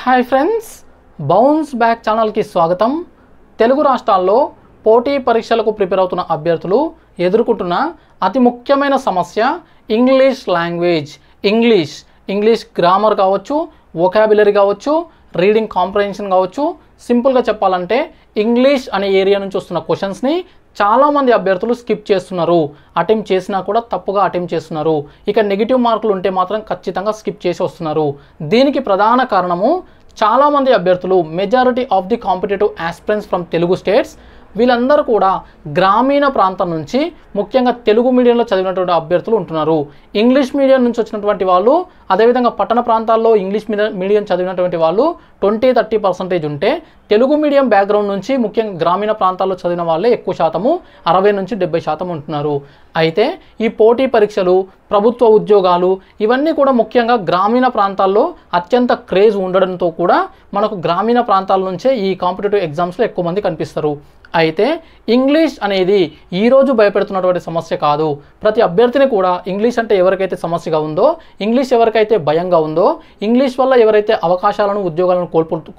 Hi friends, bounce back ఛానల్కి స్వాగతం. తెలుగు రాష్ట్రాల్లో పోటీ పరీక్షలకు ప్రిపేర్ అవుతున్న అభ్యర్థులు ఎదుర్కొంటున్న అతి ముఖ్యమైన సమస్య ఇంగ్లీష్ లాంగ్వేజ్. ఇంగ్లీష్ గ్రామర్ కావచ్చు, వొకాబులరీ కావచ్చు, రీడింగ్ కాంప్రహెన్షన్ కావచ్చు. సింపుల్గా చెప్పాలంటే ఇంగ్లీష్ అనే ఏరియా నుంచి వస్తున్న క్వశ్చన్స్ని చాలామంది అభ్యర్థులు స్కిప్ చేస్తున్నారు. అటెంప్ట్ చేసినా కూడా తప్పుగా అటెంప్ట్ చేస్తున్నారు. ఇక నెగిటివ్ మార్కులు ఉంటే మాత్రం ఖచ్చితంగా స్కిప్ చేసి వస్తున్నారు. దీనికి ప్రధాన కారణము చాలామంది అభ్యర్థులు, majority of the competitive aspirants from Telugu states, వీళ్ళందరూ కూడా గ్రామీణ ప్రాంతం నుంచి, ముఖ్యంగా తెలుగు మీడియంలో చదివినటువంటి అభ్యర్థులు ఉంటున్నారు. ఇంగ్లీష్ మీడియం నుంచి వచ్చినటువంటి వాళ్ళు, అదేవిధంగా పట్టణ ప్రాంతాల్లో ఇంగ్లీష్ మీడియం చదివినటువంటి వాళ్ళు 20-30% ఉంటే, తెలుగు మీడియం బ్యాక్గ్రౌండ్ నుంచి ముఖ్యంగా గ్రామీణ ప్రాంతాల్లో చదివిన వాళ్ళే ఎక్కువ శాతము, 60-70% ఉంటున్నారు. అయితే ఈ పోటీ పరీక్షలు, ప్రభుత్వ ఉద్యోగాలు ఇవన్నీ కూడా ముఖ్యంగా గ్రామీణ ప్రాంతాల్లో అత్యంత క్రేజ్ ఉండడంతో కూడా మనకు గ్రామీణ ప్రాంతాల నుంచే ఈ కాంపిటేటివ్ ఎగ్జామ్స్లో ఎక్కువ మంది కనిపిస్తారు. అయితే ఇంగ్లీష్ అనేది ఈరోజు భయపెడుతున్నటువంటి సమస్య కాదు. ప్రతి అభ్యర్థిని కూడా ఇంగ్లీష్ అంటే ఎవరికైతే సమస్యగా ఉందో, ఇంగ్లీష్ ఎవరికైతే భయంగా ఉందో, ఇంగ్లీష్ వల్ల ఎవరైతే అవకాశాలను, ఉద్యోగాలను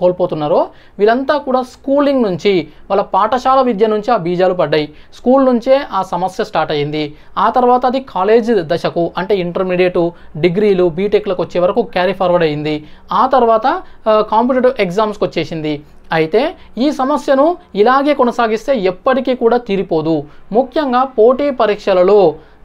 కోల్పోతున్నారో వీళ్ళంతా కూడా స్కూలింగ్ నుంచి, వాళ్ళ పాఠశాల విద్య నుంచి ఆ బీజాలు పడ్డాయి. స్కూల్ నుంచే ఆ సమస్య స్టార్ట్ అయ్యింది. ఆ తర్వాత అది కాలేజ్ దశకు, అంటే ఇంటర్మీడియట్, డిగ్రీలు, బీటెక్లకు వచ్చే వరకు క్యారీ ఫార్వర్డ్ అయ్యింది. ఆ తర్వాత కాంపిటేటివ్ ఎగ్జామ్స్కి వచ్చేసింది. అయితే ఈ సమస్యను ఇలాగే కొనసాగిస్తే ఎప్పటికీ కూడా తీరిపోదు. ముఖ్యంగా పోటీ పరీక్షలలో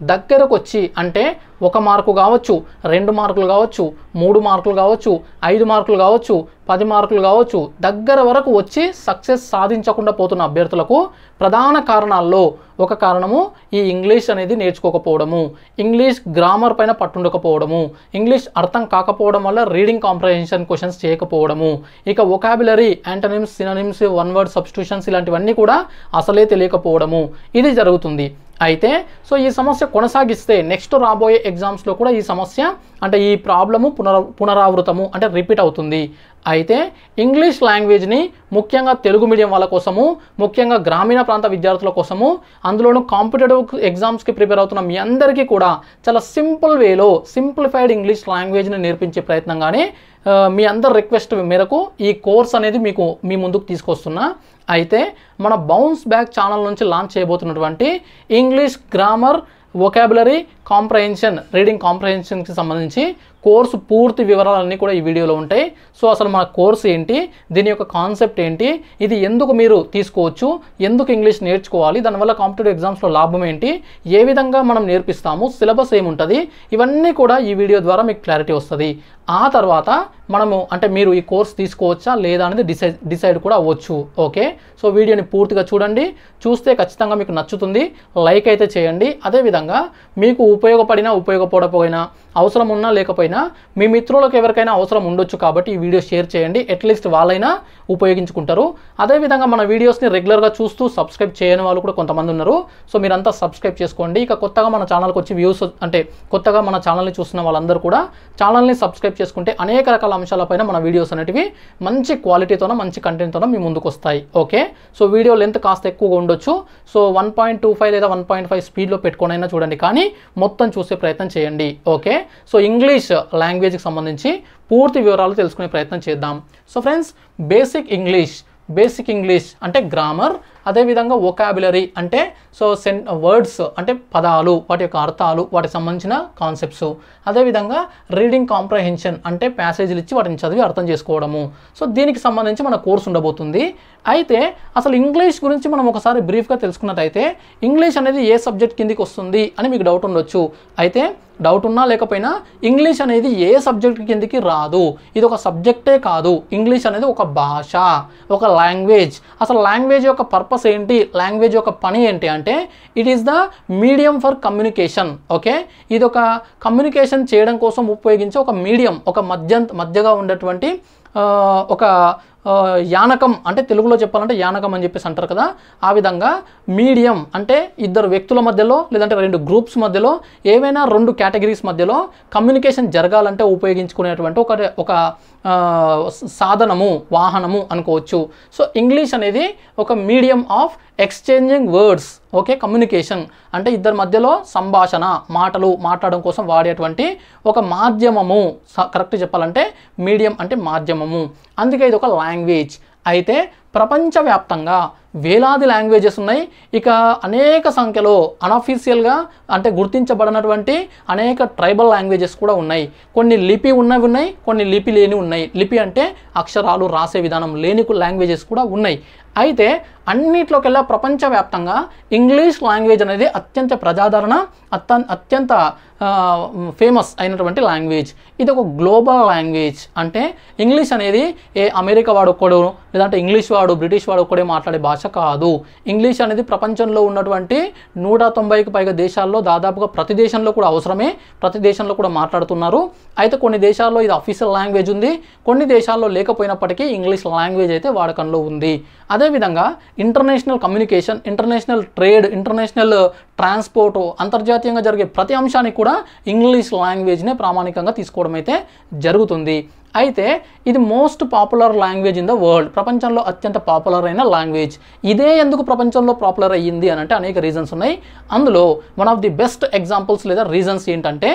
దగ్గరకు వచ్చి, అంటే 1 మార్కు కావచ్చు, 2 మార్కులు కావచ్చు, 3 మార్కులు కావచ్చు, 5 మార్కులు కావచ్చు, 10 మార్కులు కావచ్చు, దగ్గర వరకు వచ్చి సక్సెస్ సాధించకుండా పోతున్న అభ్యర్థులకు ప్రధాన కారణాల్లో ఒక కారణము ఈ ఇంగ్లీష్ అనేది నేర్చుకోకపోవడము, ఇంగ్లీష్ గ్రామర్ పైన పట్టుండకపోవడము, ఇంగ్లీష్ అర్థం కాకపోవడం వల్ల రీడింగ్ కాంప్రహెన్షన్ క్వశ్చన్స్ చేయకపోవడము, ఇక vocabulary, antonyms, synonyms, one word substitutions ఇలాంటివన్నీ కూడా అసలే తెలియకపోవడము, ఇది జరుగుతుంది. అయితే సో ఈ సమస్య కొనసాగిస్తే నెక్స్ట్ రాబోయే ఎగ్జామ్స్లో కూడా ఈ సమస్య, అంటే ఈ ప్రాబ్లము పునరావృతము, అంటే రిపీట్ అవుతుంది. అయితే ఇంగ్లీష్ లాంగ్వేజ్ని ముఖ్యంగా తెలుగు మీడియం వాళ్ళ కోసము, ముఖ్యంగా గ్రామీణ ప్రాంత విద్యార్థుల కోసము, అందులోనూ కాంపిటేటివ్ ఎగ్జామ్స్కి ప్రిపేర్ అవుతున్న మీ అందరికీ కూడా చాలా సింపుల్ వేలో సింప్లిఫైడ్ ఇంగ్లీష్ లాంగ్వేజ్ని నేర్పించే ప్రయత్నంగానే మీ అందరి రిక్వెస్ట్ మేరకు ఈ కోర్స్ అనేది మీ ముందుకు తీసుకొస్తున్నా. అయితే మన బౌన్స్ బ్యాక్ ఛానల్ నుంచి లాంచ్ చేయబోతున్నటువంటి English grammar, vocabulary, comprehension, reading కాంప్రహెన్షన్కి సంబంధించి కోర్సు పూర్తి వివరాలన్నీ కూడా ఈ వీడియోలో ఉంటాయి. సో అసలు మన కోర్సు ఏంటి, దీని యొక్క కాన్సెప్ట్ ఏంటి, ఇది ఎందుకు మీరు తీసుకోవచ్చు, ఎందుకు ఇంగ్లీష్ నేర్చుకోవాలి, దానివల్ల కాంపిటేటివ్ ఎగ్జామ్స్లో లాభం ఏంటి, ఏ విధంగా మనం నేర్పిస్తాము, సిలబస్ ఏముంటుంది, ఇవన్నీ కూడా ఈ వీడియో ద్వారా మీకు క్లారిటీ వస్తుంది. ఆ తర్వాత మనము, అంటే మీరు ఈ కోర్స్ తీసుకోవచ్చా లేదా అనేది డిసైడ్ కూడా అవ్వచ్చు. ఓకే, సో వీడియోని పూర్తిగా చూడండి. చూస్తే ఖచ్చితంగా మీకు నచ్చుతుంది. లైక్ అయితే చేయండి. అదేవిధంగా మీకు ఉపయోగపడకపోయినా, అవసరం ఉన్నా లేకపోయినా మీ మిత్రులకు ఎవరికైనా అవసరం ఉండొచ్చు కాబట్టి ఈ వీడియో షేర్ చేయండి. అట్లీస్ట్ వాళ్ళైనా ఉపయోగించుకుంటారు. అదేవిధంగా మన వీడియోస్ని రెగ్యులర్గా చూస్తూ సబ్స్క్రైబ్ చేయని వాళ్ళు కూడా కొంతమంది ఉన్నారు. సో మీరంతా సబ్స్క్రైబ్ చేసుకోండి. ఇక కొత్తగా మన ఛానల్కి వచ్చి వ్యూస్, అంటే కొత్తగా మన ఛానల్ని చూస్తున్న వాళ్ళందరూ కూడా ఛానల్ని సబ్స్క్రైబ్ చేసుకుంటే అనేక రకాల అంశాలపైన మన వీడియోస్ అనేటివి మంచి క్వాలిటీతోనో, మంచి కంటెంట్తోనో మీ ముందుకు వస్తాయి. ఓకే, సో వీడియో లెంత్ కాస్త ఎక్కువగా ఉండొచ్చు. సో 1.25 లేదా 1.5 స్పీడ్లో పెట్టుకోనైనా చూడండి, కానీ మొత్తం చూసే ప్రయత్నం చేయండి. ఓకే, సో ఇంగ్లీష్ లాంగ్వేజ్కి సంబంధించి పూర్తి వివరాలు తెలుసుకునే ప్రయత్నం చేద్దాం. సో ఫ్రెండ్స్, బేసిక్ ఇంగ్లీష్ అంటే గ్రామర్, అదేవిధంగా వొకాబులరీ అంటే వర్డ్స్ అంటే పదాలు, వాటి యొక్క అర్థాలు, వాటికి సంబంధించిన కాన్సెప్ట్స్, అదేవిధంగా రీడింగ్ కాంప్రహెన్షన్ అంటే ప్యాసేజీలు ఇచ్చి వాటిని చదివి అర్థం చేసుకోవడము. సో దీనికి సంబంధించి మన కోర్సు ఉండబోతుంది. అయితే అసలు ఇంగ్లీష్ గురించి మనం ఒకసారి బ్రీఫ్గా తెలుసుకున్నట్టయితే, ఇంగ్లీష్ అనేది ఏ సబ్జెక్ట్ కిందికి వస్తుంది అని మీకు డౌట్ ఉండొచ్చు. అయితే డౌట్ ఉన్నా లేకపోయినా ఇంగ్లీష్ అనేది ఏ సబ్జెక్ట్ కిందికి రాదు. ఇది ఒక సబ్జెక్టే కాదు. ఇంగ్లీష్ అనేది ఒక భాష, ఒక లాంగ్వేజ్. అసలు లాంగ్వేజ్ యొక్క పర్పస్ ఏంటి, లాంగ్వేజ్ యొక్క పని ఏంటి అంటే, it is the medium for communication. Okay, ఇది ఒక కమ్యూనికేషన్ చేయడం కోసం ఉపయోగించే ఒక మీడియం, ఒక మధ్యగా ఉండేటువంటి ఒక యానకం, అంటే తెలుగులో చెప్పాలంటే యానకం అని చెప్పేసి అంటారు కదా, ఆ విధంగా మీడియం అంటే ఇద్దరు వ్యక్తుల మధ్యలో, లేదంటే 2 గ్రూప్స్ మధ్యలో, ఏవైనా 2 కేటగిరీస్ మధ్యలో కమ్యూనికేషన్ జరగాలంటే ఉపయోగించుకునేటువంటి ఒక సాధనము, వాహనము అనుకోవచ్చు. సో ఇంగ్లీష్ అనేది ఒక medium of exchanging words. Okay, communication అంటే ఇద్దరి మధ్యలో సంభాషణ, మాటలు మాట్లాడడం కోసం వాడేటువంటి ఒక మాధ్యమము. కరెక్ట్ చెప్పాలంటే మీడియం అంటే మాధ్యమము. అందుకే ఇది ఒక లాంగ్వేజ్. అయితే ప్రపంచవ్యాప్తంగా వేలాది లాంగ్వేజెస్ ఉన్నాయి. ఇక అనేక సంఖ్యలో అనఫీషియల్గా అంటే గుర్తించబడినటువంటి అనేక ట్రైబల్ లాంగ్వేజెస్ కూడా ఉన్నాయి. కొన్ని లిపి ఉన్నవి ఉన్నాయి, కొన్ని లిపి లేని ఉన్నాయి. లిపి అంటే అక్షరాలు రాసే విధానం లేని లాంగ్వేజెస్ కూడా ఉన్నాయి. అయితే అన్నిట్లోకెల్లా ప్రపంచవ్యాప్తంగా ఇంగ్లీష్ లాంగ్వేజ్ అనేది అత్యంత ప్రజాదరణ, అత్యంత ఫేమస్ అయినటువంటి లాంగ్వేజ్. ఇది ఒక గ్లోబల్ లాంగ్వేజ్. అంటే ఇంగ్లీష్ అనేది అమెరికా వాడు ఒక్కడు, లేదంటే ఇంగ్లీష్ వాడు బ్రిటిష్ వాడు ఒక్కడే మాట్లాడే భాష కాదు. ఇంగ్లీష్ అనేది ప్రపంచంలో ఉన్నటువంటి 190కి పైగా దేశాల్లో దాదాపుగా ప్రతి దేశంలో కూడా అవసరమే, ప్రతి దేశంలో కూడా మాట్లాడుతున్నారు. అయితే కొన్ని దేశాల్లో ఇది అఫీషియల్ లాంగ్వేజ్ ఉంది, కొన్ని దేశాల్లో లేకపోయినప్పటికీ ఇంగ్లీష్ లాంగ్వేజ్ అయితే వాడకంలో ఉంది. అదేవిధంగా international communication, international trade, international transport, అంతర్జాతీయంగా జరిగే ప్రతి అంశానికి కూడా ఇంగ్లీష్ లాంగ్వేజ్నే ప్రామాణికంగా తీసుకోవడం అయితే జరుగుతుంది. అయితే ఇది most popular language in the world. ప్రపంచంలో అత్యంత పాపులర్ అయిన లాంగ్వేజ్. ఇదే ఎందుకు ప్రపంచంలో పాపులర్ అయ్యింది అని అంటే అనేక రీజన్స్ ఉన్నాయి. అందులో one of the best examples లేదా రీజన్స్ ఏంటంటే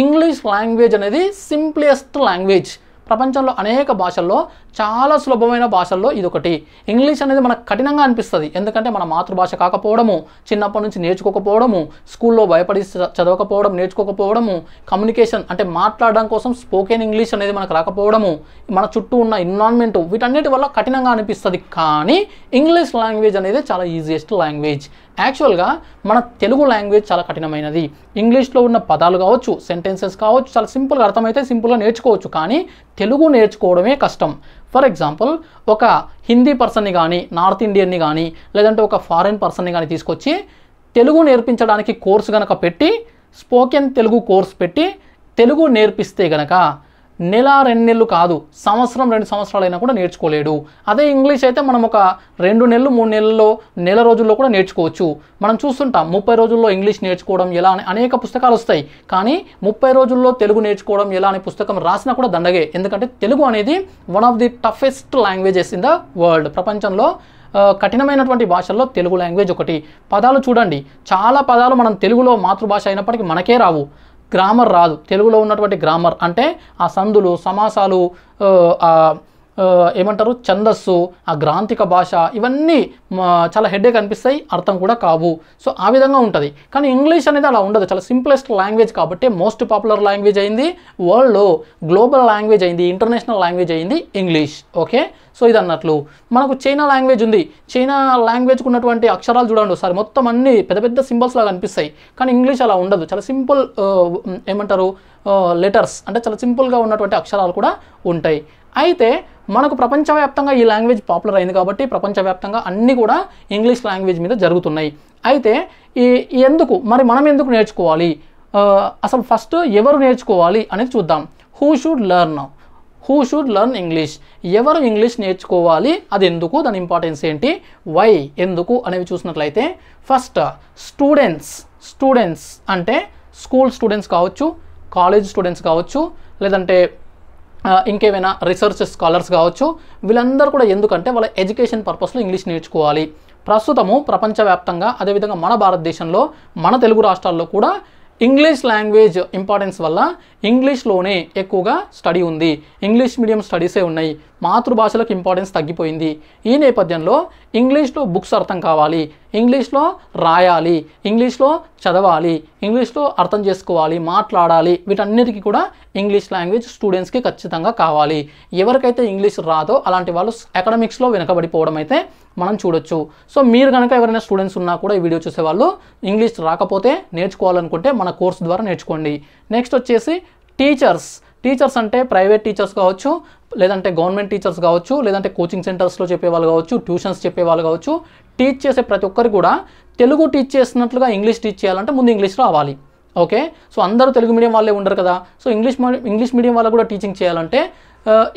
ఇంగ్లీష్ లాంగ్వేజ్ అనేది సింప్లెస్ట్ లాంగ్వేజ్. ప్రపంచంలో అనేక భాషల్లో చాలా సులభమైన భాషల్లో ఇదొకటి. ఇంగ్లీష్ అనేది మనకు కఠినంగా అనిపిస్తుంది, ఎందుకంటే మన మాతృభాష కాకపోవడము, చిన్నప్పటి నుంచి నేర్చుకోకపోవడము, స్కూల్లో భయపడి చదవకపోవడం, నేర్చుకోకపోవడము, కమ్యూనికేషన్ అంటే మాట్లాడడం కోసం స్పోకెన్ ఇంగ్లీష్ అనేది మనకు రాకపోవడము, మన చుట్టూ ఉన్న ఎన్విరాన్మెంట్, వీటన్నిటి వల్ల కఠినంగా అనిపిస్తుంది. కానీ ఇంగ్లీష్ లాంగ్వేజ్ అనేది చాలా ఈజియెస్ట్ లాంగ్వేజ్. యాక్చువల్గా మన తెలుగు లాంగ్వేజ్ చాలా కఠినమైనది. ఇంగ్లీష్లో ఉన్న పదాలు కావచ్చు, సెంటెన్సెస్ కావచ్చు, చాలా సింపుల్గా అర్థమైతే సింపుల్గా నేర్చుకోవచ్చు. కానీ తెలుగు నేర్చుకోవడమే కష్టం. ఫర్ ఎగ్జాంపుల్, ఒక హిందీ పర్సన్ని కానీ, నార్త్ ఇండియన్ని కానీ, లేదంటే ఒక ఫారిన్ పర్సన్ని కానీ తీసుకొచ్చి తెలుగు నేర్పించడానికి కోర్సు కనుక పెట్టి, స్పోకెన్ తెలుగు కోర్స్ పెట్టి తెలుగు నేర్పిస్తే గనక నెల 2 నెలలు కాదు, సంవత్సరం 2 సంవత్సరాలైనా కూడా నేర్చుకోలేడు. అదే ఇంగ్లీష్ అయితే మనం ఒక 2 నెలలు 3 నెలల్లో, నెల రోజుల్లో కూడా నేర్చుకోవచ్చు. మనం చూస్తుంటాం 30 రోజుల్లో ఇంగ్లీష్ నేర్చుకోవడం ఎలా అని అనేక పుస్తకాలు వస్తాయి. కానీ 30 రోజుల్లో తెలుగు నేర్చుకోవడం ఎలా అనే పుస్తకం రాసినా కూడా దండగే. ఎందుకంటే తెలుగు అనేది one of the toughest languages in the world. ప్రపంచంలో కఠినమైనటువంటి భాషల్లో తెలుగు లాంగ్వేజ్ ఒకటి. పదాలు చూడండి, చాలా పదాలు మనం తెలుగులో మాతృభాష అయినప్పటికీ మనకే రావు. గ్రామర్ రాదు. తెలుగులో ఉన్నటువంటి గ్రామర్ అంటే ఆ సందులు, సమాసాలు, ఏమంటారు ఛందస్సు, ఆ గ్రాంథిక భాష, ఇవన్నీ చాలా హెడేక్ అనిపిస్తాయి, అర్థం కూడా కావు. సో ఆ విధంగా ఉంటుంది. కానీ ఇంగ్లీష్ అనేది అలా ఉండదు. చాలా సింప్లెస్ట్ లాంగ్వేజ్ కాబట్టి మోస్ట్ పాపులర్ లాంగ్వేజ్ అయింది, వరల్డ్లో గ్లోబల్ లాంగ్వేజ్ అయింది, ఇంటర్నేషనల్ లాంగ్వేజ్ అయింది ఇంగ్లీష్. ఓకే, సో ఇది అన్నట్లు మనకు చైనా లాంగ్వేజ్ ఉంది. చైనా లాంగ్వేజ్కి ఉన్నటువంటి అక్షరాలు చూడండి ఒకసారి, మొత్తం అన్ని పెద్ద పెద్ద సింబల్స్ లాగా అనిపిస్తాయి. కానీ ఇంగ్లీష్ అలా ఉండదు. చాలా సింపుల్ ఏమంటారు లెటర్స్ అంటే చాలా సింపుల్గా ఉన్నటువంటి అక్షరాలు కూడా ఉంటాయి. అయితే మనకు ప్రపంచవ్యాప్తంగా ఈ లాంగ్వేజ్ పాపులర్ అయింది కాబట్టి ప్రపంచవ్యాప్తంగా అన్నీ కూడా ఇంగ్లీష్ లాంగ్వేజ్ మీద జరుగుతున్నాయి. అయితే ఎందుకు మరి మనం ఎందుకు నేర్చుకోవాలి, అసలు ఫస్ట్ ఎవరు నేర్చుకోవాలి అనేది చూద్దాం. హూ షుడ్ లెర్న్ ఇంగ్లీష్, ఎవరు ఇంగ్లీష్ నేర్చుకోవాలి, అది ఎందుకు, దాని ఇంపార్టెన్స్ ఏంటి, వై, ఎందుకు అనేవి చూసినట్లయితే ఫస్ట్ స్టూడెంట్స్ అంటే స్కూల్ స్టూడెంట్స్ కావచ్చు, కాలేజ్ స్టూడెంట్స్ కావచ్చు, లేదంటే ఇంకేమైనా రీసెర్చ్ స్కాలర్స్ కావచ్చు. వీళ్ళందరూ కూడా ఎందుకంటే వాళ్ళ ఎడ్యుకేషన్ పర్పస్లో ఇంగ్లీష్ నేర్చుకోవాలి. ప్రస్తుతము ప్రపంచవ్యాప్తంగా అదేవిధంగా మన భారతదేశంలో మన తెలుగు రాష్ట్రాల్లో కూడా ఇంగ్లీష్ లాంగ్వేజ్ ఇంపార్టెన్స్ వల్ల ఇంగ్లీష్లోనే ఎక్కువగా స్టడీ ఉంది. ఇంగ్లీష్ మీడియం స్టడీసే ఉన్నాయి. మాతృభాషలకు ఇంపార్టెన్స్ తగ్గిపోయింది. ఈ నేపథ్యంలో ఇంగ్లీష్లో బుక్స్ అర్థం కావాలి, ఇంగ్లీష్లో రాయాలి, ఇంగ్లీష్లో చదవాలి, ఇంగ్లీష్లో అర్థం చేసుకోవాలి, మాట్లాడాలి. వీటన్నిటికీ కూడా ఇంగ్లీష్ లాంగ్వేజ్ స్టూడెంట్స్కి ఖచ్చితంగా కావాలి. ఎవరికైతే ఇంగ్లీష్ రాదో అలాంటి వాళ్ళు అకాడమిక్స్లో వెనకబడిపోవడం అయితే మనం చూడొచ్చు. సో మీరు కనుక ఎవరైనా స్టూడెంట్స్ ఉన్నా కూడా ఈ వీడియో చూసేవాళ్ళు ఇంగ్లీష్ రాకపోతే నేర్చుకోవాలనుకుంటే మన కోర్సు ద్వారా నేర్చుకోండి. నెక్స్ట్ వచ్చేసి టీచర్స్ అంటే ప్రైవేట్ టీచర్స్ కావచ్చు, లేదంటే గవర్నమెంట్ టీచర్స్ కావచ్చు, లేదంటే కోచింగ్ సెంటర్స్లో చెప్పేవాళ్ళు కావచ్చు, ట్యూషన్స్ చెప్పేవాళ్ళు కావచ్చు. టీచ్ చేసే ప్రతి ఒక్కరు కూడా తెలుగు టీచ్ చేస్తున్నట్లుగా ఇంగ్లీష్ టీచ్ చేయాలంటే ముందు ఇంగ్లీష్ రావాలి. ఓకే, సో అందరూ తెలుగు మీడియం వాళ్ళే ఉండరు కదా. సో ఇంగ్లీష్ మీడియం వాళ్ళు కూడా టీచింగ్ చేయాలంటే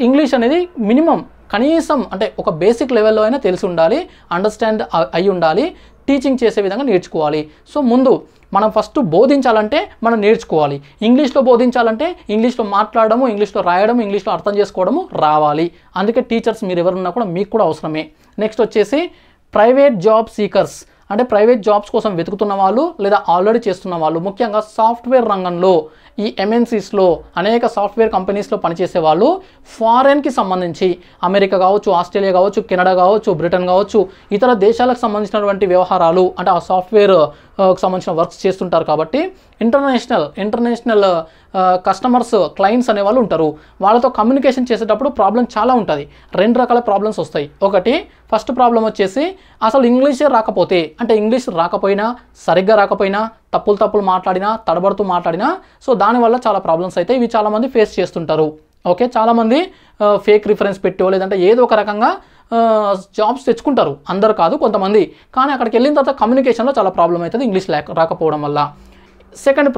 ఇంగ్లీష్ అనేది మినిమం కనీసం అంటే ఒక బేసిక్ లెవెల్లో అయినా తెలిసి ఉండాలి, అండర్స్టాండ్ అయి ఉండాలి, టీచింగ్ చేసే విధంగా నేర్చుకోవాలి. సో ముందు మనం ఫస్ట్ బోధించాలంటే మనం నేర్చుకోవాలి. ఇంగ్లీష్లో బోధించాలంటే ఇంగ్లీష్లో మాట్లాడడము, ఇంగ్లీష్లో రాయడము, ఇంగ్లీష్లో అర్థం చేసుకోవడము రావాలి. అందుకే టీచర్స్ మీరు ఎవరున్నా కూడా మీకు కూడా అవసరమే. నెక్స్ట్ వచ్చేసి ప్రైవేట్ జాబ్ సీకర్స్ అంటే ప్రైవేట్ జాబ్స్ కోసం వెతుకుతున్న వాళ్ళు లేదా ఆల్రెడీ చేస్తున్న వాళ్ళు, ముఖ్యంగా సాఫ్ట్వేర్ రంగంలో ఈ ఎంఎన్సీస్లో అనేక సాఫ్ట్వేర్ కంపెనీస్లో పనిచేసే వాళ్ళు ఫారెన్కి సంబంధించి అమెరికా కావచ్చు, ఆస్ట్రేలియా కావచ్చు, కెనడా కావచ్చు, బ్రిటన్ కావచ్చు, ఇతర దేశాలకు సంబంధించినటువంటి వ్యవహారాలు అంటే ఆ సాఫ్ట్వేర్ సంబంధించిన వర్క్స్ చేస్తుంటారు. కాబట్టి ఇంటర్నేషనల్ కస్టమర్స్, క్లయింట్స్ అనేవాళ్ళు ఉంటారు. వాళ్ళతో కమ్యూనికేషన్ చేసేటప్పుడు ప్రాబ్లం చాలా ఉంటుంది. 2 రకాల ప్రాబ్లమ్స్ వస్తాయి. ఒకటి, ఫస్ట్ ప్రాబ్లం వచ్చేసి అసలు ఇంగ్లీషే రాకపోతే, అంటే ఇంగ్లీష్ రాకపోయినా, సరిగ్గా రాకపోయినా, తప్పులు మాట్లాడినా, తడబడుతూ మాట్లాడినా, సో దానివల్ల చాలా ప్రాబ్లమ్స్ అయితే ఇవి చాలామంది ఫేస్ చేస్తుంటారు. ఓకే, చాలామంది ఫేక్ రిఫరెన్స్ పెట్టో లేదంటే ఏదో ఒక రకంగా జాబ్స్ తెచ్చుకుంటారు. అందరు కాదు, కొంతమంది. కానీ అక్కడికి వెళ్ళిన తర్వాత కమ్యూనికేషన్లో చాలా ప్రాబ్లం అవుతుంది ఇంగ్లీష్ రాకపోవడం వల్ల. సెకండ్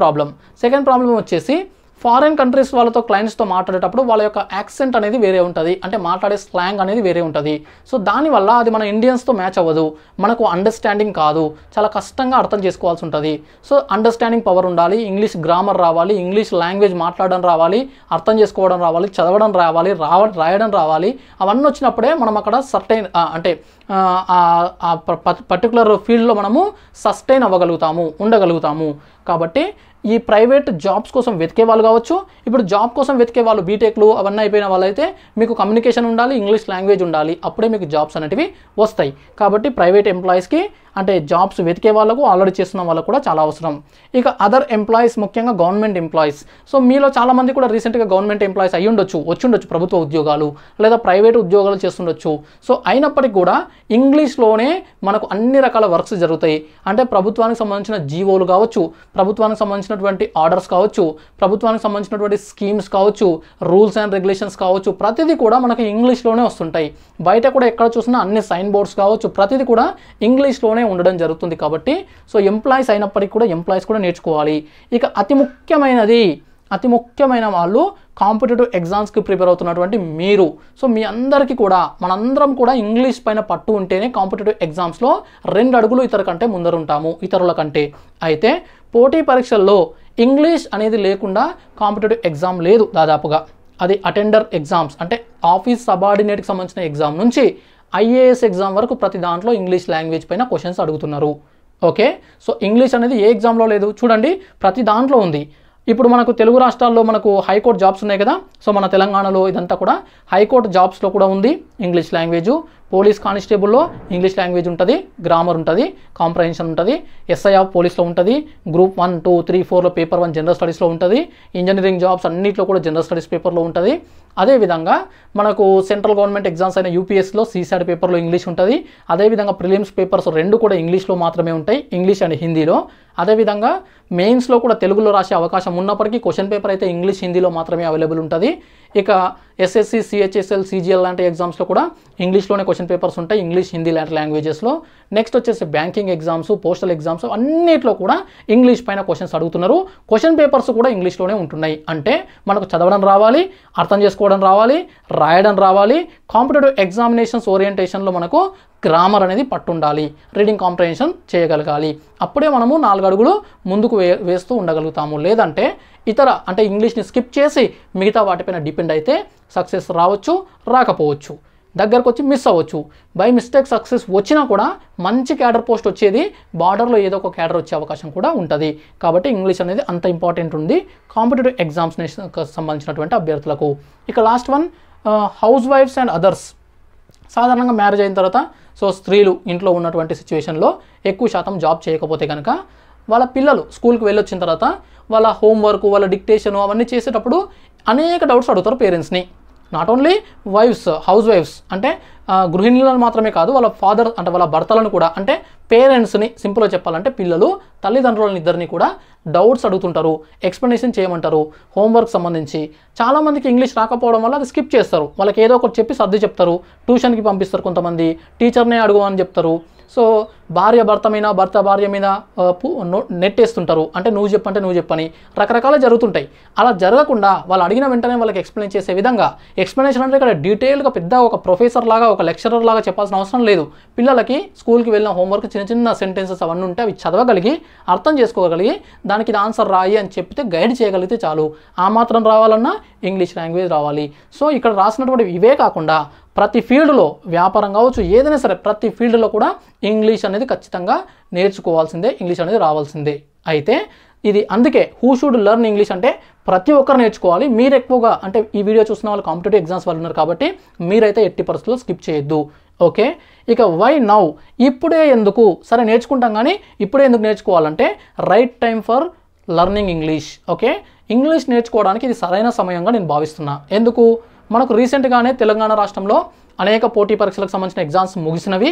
ప్రాబ్లం వచ్చేసి ఫారెన్ కంట్రీస్ వాళ్ళతో, క్లయింట్స్తో మాట్లాడేటప్పుడు వాళ్ళ యొక్క యాక్సెంట్ అనేది వేరే ఉంటుంది, అంటే మాట్లాడే స్లాంగ్ అనేది వేరే ఉంటుంది. సో దానివల్ల అది మన ఇండియన్స్తో మ్యాచ్ అవ్వదు, మనకు అండర్స్టాండింగ్ కాదు, చాలా కష్టంగా అర్థం చేసుకోవాల్సి ఉంటుంది. సో అండర్స్టాండింగ్ పవర్ ఉండాలి, ఇంగ్లీష్ గ్రామర్ రావాలి, ఇంగ్లీష్ లాంగ్వేజ్ మాట్లాడడం రావాలి, అర్థం చేసుకోవడం రావాలి, చదవడం రావాలి, రాయడం రావాలి. అవన్నీ వచ్చినప్పుడే మనం అక్కడ సర్టైన్ అంటే పర్టికులర్ ఫీల్డ్లో మనము సస్టైన్ ఉండగలుగుతాము. కాబట్టి ఈ ప్రైవేట్ జాబ్స్ కోసం వెతికే వాళ్ళు కావచ్చు, ఇప్పుడు జాబ్ కోసం వెతికే వాళ్ళు బీటెక్లు అవన్నీ అయిపోయిన వాళ్ళైతే మీకు కమ్యూనికేషన్ ఉండాలి, ఇంగ్లీష్ లాంగ్వేజ్ ఉండాలి, అప్పుడే మీకు జాబ్స్ అనేటివి వస్తాయి. కాబట్టి ప్రైవేట్ ఎంప్లాయీస్కి అంటే జాబ్స్ వెతికే వాళ్ళకు, ఆల్రెడీ చేస్తున్న వాళ్ళకు కూడా చాలా అవసరం. ఇక అదర్ ఎంప్లాయీస్, ముఖ్యంగా గవర్నమెంట్ ఎంప్లాయీస్. సో మీలో చాలామంది కూడా రీసెంట్గా గవర్నమెంట్ ఎంప్లాయీస్ వచ్చుండొచ్చు, ప్రభుత్వ ఉద్యోగాలు లేదా ప్రైవేట్ ఉద్యోగాలు చేస్తుండొచ్చు. సో అయినప్పటికీ కూడా ఇంగ్లీష్లోనే మనకు అన్ని రకాల వర్క్స్ జరుగుతాయి. అంటే ప్రభుత్వానికి సంబంధించిన జీవోలు కావచ్చు, ప్రభుత్వానికి సంబంధించినటువంటి ఆర్డర్స్ కావచ్చు, ప్రభుత్వానికి సంబంధించినటువంటి స్కీమ్స్ కావచ్చు, రూల్స్ అండ్ రెగ్యులేషన్స్ కావచ్చు, ప్రతిదీ కూడా మనకి ఇంగ్లీష్లోనే వస్తుంటాయి. బయట కూడా ఎక్కడ చూసినా అన్ని సైన్ బోర్డ్స్ కావచ్చు, ప్రతిదీ కూడా ఇంగ్లీష్లోనే ఉండడం జరుగుతుంది. కాబట్టి సో ఎంప్లాయీస్ అయినప్పటికీ కూడా ఎంప్లాయీస్ కూడా నేర్చుకోవాలి. ఇక అతి ముఖ్యమైన వాళ్ళు కాంపిటేటివ్ ఎగ్జామ్స్కి ప్రిపేర్ అవుతున్నటువంటి మీరు. సో మీ అందరికీ కూడా, మనందరం కూడా ఇంగ్లీష్ పైన పట్టు ఉంటేనే కాంపిటేటివ్ ఎగ్జామ్స్లో 2 అడుగులు ఇతరుల కంటే. అయితే పోటీ పరీక్షల్లో ఇంగ్లీష్ అనేది లేకుండా కాంపిటేటివ్ ఎగ్జామ్ లేదు దాదాపుగా. అది అటెండర్ ఎగ్జామ్స్ అంటే ఆఫీస్ సబార్డినేట్కి సంబంధించిన ఎగ్జామ్ నుంచి ఐఏఎస్ ఎగ్జామ్ వరకు ప్రతి దాంట్లో ఇంగ్లీష్ లాంగ్వేజ్ పైన క్వశ్చన్స్ అడుగుతున్నారు. ఓకే, సో ఇంగ్లీష్ అనేది ఏ ఎగ్జామ్లో లేదు చూడండి, ప్రతి దాంట్లో ఉంది. ఇప్పుడు మనకు తెలుగు రాష్ట్రాల్లో మనకు హైకోర్టు జాబ్స్ ఉన్నాయి కదా, సో మన తెలంగాణలో ఇదంతా కూడా హైకోర్టు జాబ్స్లో కూడా ఉంది ఇంగ్లీష్ లాంగ్వేజు. పోలీస్ కానిస్టేబుల్లో ఇంగ్లీష్ లాంగ్వేజ్ ఉంటుంది, గ్రామర్ ఉంటుంది, కాంప్రహెన్షన్ ఉంటుంది, ఎస్ఐ ఆఫ్ పోలీస్లో ఉంటుంది, గ్రూప్ 1, 2, 3, 4లో పేపర్ 1 జనరల్ స్టడీస్లో ఉంటుంది, ఇంజనీరింగ్ జాబ్స్ అన్నింటిలో కూడా జనరల్ స్టడీస్ పేపర్లో ఉంటుంది. అదేవిధంగా మనకు సెంట్రల్ గవర్నమెంట్ ఎగ్జామ్స్ అయిన యూపీఎస్లో సీసాట్ పేపర్లో ఇంగ్లీష్ ఉంటుంది. అదేవిధంగా ప్రిలిమ్స్ పేపర్స్ 2 కూడా ఇంగ్లీష్లో మాత్రమే ఉంటాయి, ఇంగ్లీష్ అండ్ హిందీలో. అదేవిధంగా మెయిన్స్లో కూడా తెలుగులో రాసే అవకాశం ఉన్నప్పటికీ క్వశ్చన్ పేపర్ అయితే ఇంగ్లీష్, హిందీలో మాత్రమే అవైలబుల్ ఉంటుంది. ఇక ఎస్ఎస్సి, సిహెచ్ఎస్ఎల్, సిజిఎల్ లాంటి ఎగ్జామ్స్లో కూడా ఇంగ్లీష్లోనే క్వశ్చన్ పేపర్స్ ఉంటాయి, ఇంగ్లీష్, హిందీ లాంటి లాంగ్వేజెస్లో. నెక్స్ట్ వచ్చేసి బ్యాంకింగ్ ఎగ్జామ్స్, పోస్టల్ ఎగ్జామ్స్ అన్నిట్లో కూడా ఇంగ్లీష్ పైన క్వశ్చన్స్ అడుగుతున్నారు. క్వశ్చన్ పేపర్స్ కూడా ఇంగ్లీష్లోనే ఉంటున్నాయి. అంటే మనకు చదవడం రావాలి, అర్థం చేసుకోవడం రావాలి, రాయడం రావాలి. కాంపిటేటివ్ ఎగ్జామినేషన్స్ ఓరియంటేషన్లో మనకు గ్రామర్ అనేది పట్టుండాలి, రీడింగ్ కాంప్రహెన్షన్ చేయగలగాలి. అప్పుడే మనము 4 అడుగులు ముందుకు వేస్తూ ఉండగలుగుతాము. లేదంటే అంటే ఇంగ్లీష్ని స్కిప్ చేసి మిగతా వాటిపైన డిపెండ్ అయితే సక్సెస్ రావచ్చు, రాకపోవచ్చు, దగ్గరకు వచ్చి మిస్ అవ్వచ్చు. బై మిస్టేక్ సక్సెస్ వచ్చినా కూడా మంచి క్యాడర్ పోస్ట్ వచ్చేది, బార్డర్లో ఏదో ఒక క్యాడర్ వచ్చే అవకాశం కూడా ఉంటుంది. కాబట్టి ఇంగ్లీష్ అనేది అంత ఇంపార్టెంట్ ఉంది కాంపిటేటివ్ ఎగ్జామ్స్కి సంబంధించినటువంటి అభ్యర్థులకు. ఇక లాస్ట్ వన్, హౌస్ వైఫ్స్ అండ్ అదర్స్. సాధారణంగా మ్యారేజ్ అయిన తర్వాత సో స్త్రీలు ఇంట్లో ఉన్నటువంటి సిచ్యువేషన్లో ఎక్కువ శాతం జాబ్ చేయకపోతే కనుక వాళ్ళ పిల్లలు స్కూల్కి వెళ్ళొచ్చిన తర్వాత వాళ్ళ హోంవర్క్, వాళ్ళ డిక్టేషను అవన్నీ చేసేటప్పుడు అనేక డౌట్స్ అడుగుతారు పేరెంట్స్ని. నాట్ ఓన్లీ హౌస్ వైఫ్స్ అంటే గృహిణులను మాత్రమే కాదు, వాళ్ళ ఫాదర్ అంటే వాళ్ళ భర్తలను కూడా, అంటే పేరెంట్స్ని సింపుల్గా చెప్పాలంటే పిల్లలు తల్లిదండ్రులని ఇద్దరిని కూడా డౌట్స్ అడుగుతుంటారు, ఎక్స్ప్లెనేషన్ చేయమంటారు హోంవర్క్ సంబంధించి. చాలామందికి ఇంగ్లీష్ రాకపోవడం వల్ల అది స్కిప్ చేస్తారు, వాళ్ళకి ఏదో ఒకటి చెప్పి సర్ది చెప్తారు, ట్యూషన్కి పంపిస్తారు, కొంతమంది టీచర్నే అడుగు అని చెప్తారు. సో భార్య భర్త మీద, భర్త భార్య మీద నెట్టేస్తుంటారు, అంటే నువ్వు చెప్పని రకరకాలు జరుగుతుంటాయి. అలా జరగకుండా వాళ్ళు అడిగిన వెంటనే వాళ్ళకి ఎక్స్ప్లెయిన్ చేసే విధంగా, ఎక్స్ప్లెనేషన్ అంటే ఇక్కడ డీటెయిల్గా పెద్ద ఒక ప్రొఫెసర్ లాగా ఒక లెక్చరర్ లాగా చెప్పాల్సిన అవసరం లేదు. పిల్లలకి స్కూల్కి వెళ్ళిన హోంవర్క్ చిన్న చిన్న సెంటెన్సెస్ అవన్నీ ఉంటే అవి చదవగలిగి అర్థం చేసుకోగలిగి దానికి ఇది ఆన్సర్ రాయి అని చెప్తే గైడ్ చేయగలిగితే చాలు. ఆ మాత్రం రావాలన్నా ఇంగ్లీష్ లాంగ్వేజ్ రావాలి. సో ఇక్కడ రాసినటువంటి ఇవే కాకుండా ప్రతి ఫీల్డ్లో వ్యాపారం కావచ్చు ఏదైనా సరే ప్రతి ఫీల్డ్లో కూడా ఇంగ్లీష్ అనేది ఖచ్చితంగా నేర్చుకోవాల్సిందే, ఇంగ్లీష్ అనేది రావాల్సిందే. అయితే ఇది అందుకే హూ షుడ్ లెర్న్ ఇంగ్లీష్ అంటే ప్రతి ఒక్కరు నేర్చుకోవాలి. మీరు ఎక్కువగా అంటే ఈ వీడియో చూసిన వాళ్ళు కాంపిటేటివ్ ఎగ్జామ్స్ వాళ్ళు ఉన్నారు కాబట్టి మీరైతే ఎట్టి పరిస్థితుల్లో స్కిప్ చేయొద్దు. ఓకే, ఇక వై నౌ ఇప్పుడే ఎందుకు? సరే నేర్చుకుంటాం కానీ ఇప్పుడే ఎందుకు నేర్చుకోవాలంటే right time for learning English. Okay, English నేర్చుకోవడానికి ఇది సరైన సమయంగా నేను భావిస్తున్నా. ఎందుకు? మనకు రీసెంట్గానే తెలంగాణ రాష్ట్రంలో అనేక పోటీ పరీక్షలకు సంబంధించిన ఎగ్జామ్స్ ముగిసినవి.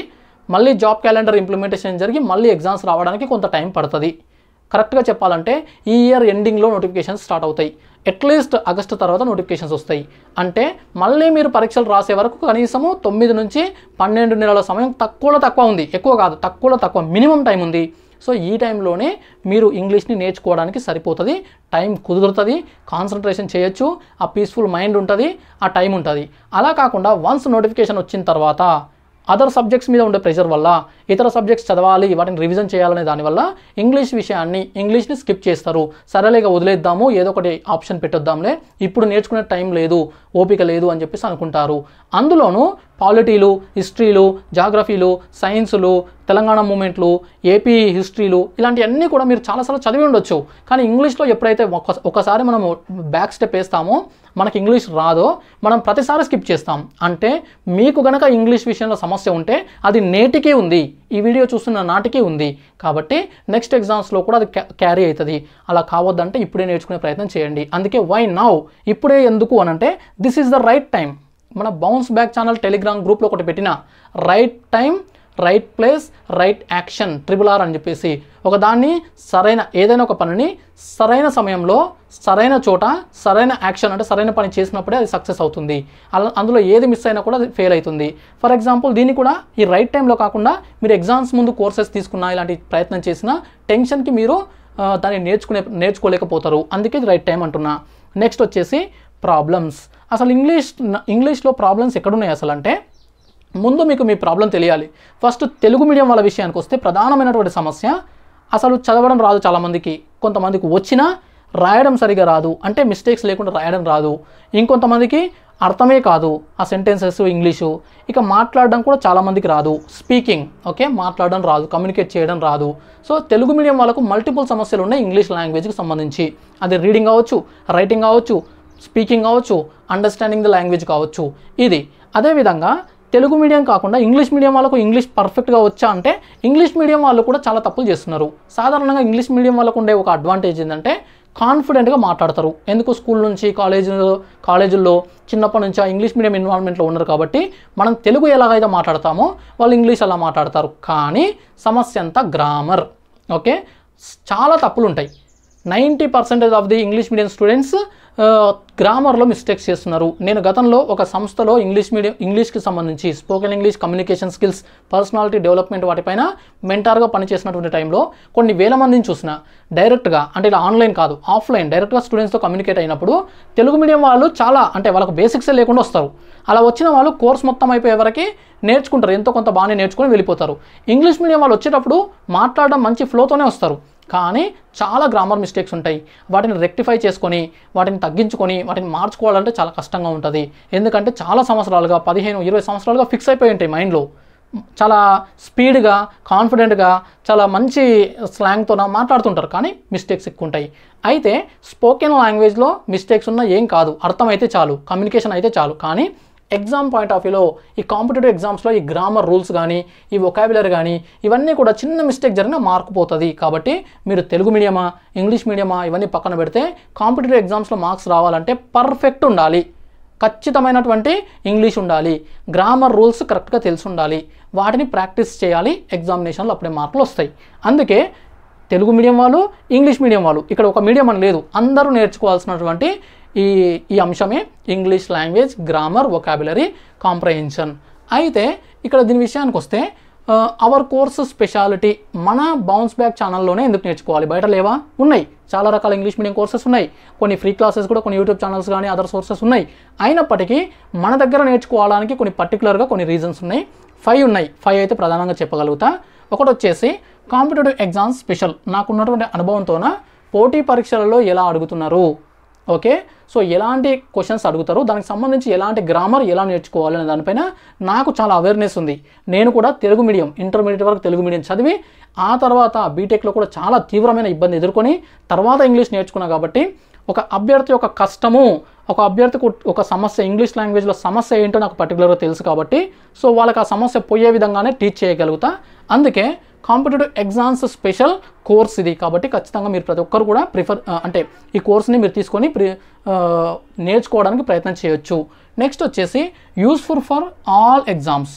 మళ్ళీ జాబ్ క్యాలెండర్ ఇంప్లిమెంటేషన్ జరిగి మళ్ళీ ఎగ్జామ్స్ రావడానికి కొంత టైం పడుతుంది. కరెక్ట్గా చెప్పాలంటే ఈ ఇయర్ ఎండింగ్లో నోటిఫికేషన్స్ స్టార్ట్ అవుతాయి. అట్లీస్ట్ ఆగస్టు తర్వాత నోటిఫికేషన్స్ వస్తాయి. అంటే మళ్ళీ మీరు పరీక్షలు రాసే వరకు కనీసము 9 నుంచి 12 నెలల సమయం తక్కువలో తక్కువ ఉంది. ఎక్కువ కాదు, తక్కువలో తక్కువ మినిమం టైం ఉంది. సో ఈ టైంలోనే మీరు ఇంగ్లీష్ని నేర్చుకోవడానికి సరిపోతుంది. టైం కుదురుతుంది, కాన్సన్ట్రేషన్ చేయొచ్చు, ఆ పీస్ఫుల్ మైండ్ ఉంటుంది, ఆ టైం ఉంటుంది. అలా కాకుండా వన్స్ నోటిఫికేషన్ వచ్చిన తర్వాత అదర్ సబ్జెక్ట్స్ మీద ఉండే ప్రెషర్ వల్ల ఇతర సబ్జెక్ట్స్ చదవాలి, వాటిని రివిజన్ చేయాలనే దానివల్ల ఇంగ్లీష్ని స్కిప్ చేస్తారు. సరేలేగా వదిలేద్దాము, ఏదో ఒకటి ఆప్షన్ పెట్టొద్దాంలే, ఇప్పుడు నేర్చుకునే టైం లేదు, ఓపిక లేదు అని చెప్పేసి అనుకుంటారు. అందులోనూ పాలిటీలు, హిస్టరీలు, జాగ్రఫీలు, సైన్సులు, తెలంగాణ మూమెంట్లు, ఏపీ హిస్టరీలు ఇలాంటివన్నీ కూడా మీరు చాలాసార్లు చదివి ఉండొచ్చు. కానీ ఇంగ్లీష్లో ఎప్పుడైతే ఒకసారి మనము బ్యాక్ స్టెప్ వేస్తామో మనకి ఇంగ్లీష్ రాదో మనం ప్రతిసారి స్కిప్ చేస్తాం. అంటే మీకు గనక ఇంగ్లీష్ విషయంలో సమస్య ఉంటే అది నేటికి ఉంది, ఈ వీడియో చూస్తున్న నాటికి ఉంది. కాబట్టి నెక్స్ట్ ఎగ్జామ్స్లో కూడా అది క్యారీ అవుతుంది. అలా కావద్దంటే ఇప్పుడే నేర్చుకునే ప్రయత్నం చేయండి. అందుకే వై నౌ ఇప్పుడే ఎందుకు అనంటే this is the right time. మన బౌన్స్ బ్యాక్ ఛానల్ టెలిగ్రామ్ గ్రూప్లో ఒకటి పెట్టిన right time right place right action RRR అని చెప్పేసి ఒకదాన్ని ఏదైనా ఒక పనిని సరైన సమయంలో సరైన చోట సరైన యాక్షన్ అంటే సరైన పని చేసినప్పుడే అది సక్సెస్ అవుతుంది. అందులో ఏది మిస్ అయినా కూడా అది ఫెయిల్ అవుతుంది. ఫర్ ఎగ్జాంపుల్ దీన్ని కూడా ఈ రైట్ టైంలో కాకుండా మీరు ఎగ్జామ్స్ ముందు కోర్సెస్ తీసుకున్నా ఇలాంటి ప్రయత్నం చేసినా టెన్షన్కి మీరు దాన్ని నేర్చుకోలేకపోతారు. అందుకే ఇది రైట్ టైం అంటున్నా. నెక్స్ట్ వచ్చేసి ప్రాబ్లమ్స్. అసలు ఇంగ్లీష్లో ప్రాబ్లమ్స్ ఎక్కడున్నాయి అసలు అంటే ముందు మీకు మీ ప్రాబ్లం తెలియాలి. ఫస్ట్ తెలుగు మీడియం వాళ్ళ విషయానికి వస్తే ప్రధానమైనటువంటి సమస్య అసలు చదవడం రాదు చాలామందికి. కొంతమందికి వచ్చినా రాయడం సరిగా రాదు, అంటే మిస్టేక్స్ లేకుండా రాయడం రాదు. ఇంకొంతమందికి అర్థమే కాదు ఆ సెంటెన్సెస్ ఇంగ్లీషు. ఇక మాట్లాడడం కూడా చాలామందికి రాదు, స్పీకింగ్ ఓకే మాట్లాడడం రాదు, కమ్యూనికేట్ చేయడం రాదు. సో తెలుగు మీడియం వాళ్ళకు మల్టిపుల్ సమస్యలు ఉన్నాయి ఇంగ్లీష్ లాంగ్వేజ్కి సంబంధించి. అది రీడింగ్ కావచ్చు, రైటింగ్ కావచ్చు, స్పీకింగ్ కావచ్చు, అండర్స్టాండింగ్ ద లాంగ్వేజ్ కావచ్చు. ఇది అదేవిధంగా తెలుగు మీడియం కాకుండా ఇంగ్లీష్ మీడియం వాళ్ళకు ఇంగ్లీష్ పర్ఫెక్ట్గా వచ్చా అంటే ఇంగ్లీష్ మీడియం వాళ్ళు కూడా చాలా తప్పులు చేస్తున్నారు. సాధారణంగా ఇంగ్లీష్ మీడియం వాళ్ళకు ఉండే ఒక అడ్వాంటేజ్ ఏంటంటే కాన్ఫిడెంట్గా మాట్లాడతారు. ఎందుకు స్కూల్ నుంచి కాలేజీల్లో చిన్నప్పటి నుంచి ఆ ఇంగ్లీష్ మీడియం ఎన్విరాన్మెంట్లో ఉన్నారు కాబట్టి మనం తెలుగు ఎలాగైతే మాట్లాడతామో వాళ్ళు ఇంగ్లీష్ అలా మాట్లాడతారు. కానీ సమస్య అంతా గ్రామర్. ఓకే, చాలా తప్పులు ఉంటాయి. 90% of the English medium students గ్రామర్లో మిస్టేక్స్ చేస్తున్నారు. నేను గతంలో ఒక సంస్థలో ఇంగ్లీష్కి సంబంధించి spoken English, communication skills, personality development వాటిపైన మెంటార్గా పనిచేసినటువంటి టైంలో కొన్ని వేల మందిని చూసిన డైరెక్ట్గా, అంటే ఇలా ఆన్లైన్ కాదు ఆఫ్లైన్ డైరెక్ట్గా స్టూడెంట్స్తో కమ్యూనికేట్ అయినప్పుడు తెలుగు మీడియం వాళ్ళు చాలా అంటే వాళ్ళకు బేసిక్సే లేకుండా వస్తారు. అలా వచ్చిన వాళ్ళు కోర్స్ మొత్తం అయిపోయే వరకు నేర్చుకుంటారు, ఎంతో కొంత బాగానే నేర్చుకొని వెళ్ళిపోతారు. ఇంగ్లీష్ మీడియం వాళ్ళు వచ్చేటప్పుడు మాట్లాడడం మంచి ఫ్లోతోనే వస్తారు, కానీ చాలా గ్రామర్ మిస్టేక్స్ ఉంటాయి. వాటిని రెక్టిఫై చేసుకొని వాటిని తగ్గించుకొని వాటిని మార్చుకోవాలంటే చాలా కష్టంగా ఉంటుంది. ఎందుకంటే చాలా సంవత్సరాలుగా 15-20 సంవత్సరాలుగా ఫిక్స్ అయిపోయి ఉంటాయి మైండ్లో. చాలా స్పీడ్గా కాన్ఫిడెంట్గా చాలా మంచి స్లాంగ్తో మాట్లాడుతుంటారు, కానీ మిస్టేక్స్ ఎక్కువ ఉంటాయి. అయితే స్పోకెన్ లాంగ్వేజ్లో మిస్టేక్స్ ఉన్నా ఏం కాదు, అర్థం అయితే చాలు, కమ్యూనికేషన్ అయితే చాలు. కానీ ఎగ్జామ్ పాయింట్ ఆఫ్ వ్యూలో ఈ కాంపిటేటివ్ ఎగ్జామ్స్లో ఈ గ్రామర్ రూల్స్ కానీ ఈ వొకాబులరీ కానీ ఇవన్నీ కూడా చిన్న మిస్టేక్ జరిగినా మార్క్ పోతుంది. కాబట్టి మీరు తెలుగు మీడియమా ఇంగ్లీష్ మీడియమా ఇవన్నీ పక్కన పెడితే కాంపిటేటివ్ ఎగ్జామ్స్లో మార్క్స్ రావాలంటే పర్ఫెక్ట్ ఉండాలి, ఖచ్చితమైనటువంటి ఇంగ్లీష్ ఉండాలి, గ్రామర్ రూల్స్ కరెక్ట్గా తెలిసి ఉండాలి, వాటిని ప్రాక్టీస్ చేయాలి. ఎగ్జామినేషన్లో అప్పుడే మార్కులు వస్తాయి. అందుకే తెలుగు మీడియం వాళ్ళు ఇంగ్లీష్ మీడియం వాళ్ళు ఇక్కడ ఒక మీడియం అని లేదు, అందరూ నేర్చుకోవాల్సినటువంటి ఈ అంశమే English language, grammar, vocabulary, comprehension. అయితే ఇక్కడ దీని విషయానికి వస్తే అవర్ కోర్స్ స్పెషాలిటీ మన బౌన్స్ బ్యాక్ ఛానల్లోనే ఎందుకు నేర్చుకోవాలి, బయట లేవా? ఉన్నాయి, చాలా రకాల ఇంగ్లీష్ మీడియం కోర్సెస్ ఉన్నాయి, కొన్ని ఫ్రీ క్లాసెస్ కూడా కొన్ని యూట్యూబ్ ఛానల్స్ కానీ అదర్ సోర్సెస్ ఉన్నాయి. అయినప్పటికీ మన దగ్గర నేర్చుకోవడానికి కొన్ని పర్టికులర్గా కొన్ని రీజన్స్ ఉన్నాయి. 5 ఉన్నాయి. 5 అయితే ప్రధానంగా చెప్పగలుగుతా. ఒకటి వచ్చేసి కాంపిటేటివ్ ఎగ్జామ్స్ స్పెషల్. నాకున్నటువంటి అనుభవంతోన పోటీ పరీక్షలలో ఎలా అడుగుతున్నారు, ఓకే, సో ఎలాంటి క్వశ్చన్స్ అడుగుతారు, దానికి సంబంధించి ఎలాంటి గ్రామర్ ఎలా నేర్చుకోవాలి అనే దానిపైన నాకు చాలా అవేర్నెస్ ఉంది. నేను కూడా తెలుగు మీడియం ఇంటర్మీడియట్ వరకు తెలుగు మీడియం చదివి ఆ తర్వాత బీటెక్లో కూడా చాలా తీవ్రమైన ఇబ్బంది ఎదుర్కొని తర్వాత ఇంగ్లీష్ నేర్చుకున్నా కాబట్టి ఒక అభ్యర్థి యొక్క కష్టము, ఒక అభ్యర్థికి ఒక సమస్య, ఇంగ్లీష్ లాంగ్వేజ్లో సమస్య ఏంటో నాకు పర్టికులర్గా తెలుసు కాబట్టి సో వాళ్ళకి ఆ సమస్య పోయే విధంగానే టీచ్ చేయగలుగుతా. అందుకే కాంపిటేటివ్ ఎగ్జామ్స్ స్పెషల్ కోర్స్ ఇది. కాబట్టి ఖచ్చితంగా మీరు ప్రతి ఒక్కరు కూడా అంటే ఈ కోర్స్ని మీరు తీసుకొని నేర్చుకోవడానికి ప్రయత్నం చేయొచ్చు. నెక్స్ట్ వచ్చేసి useful for all exams,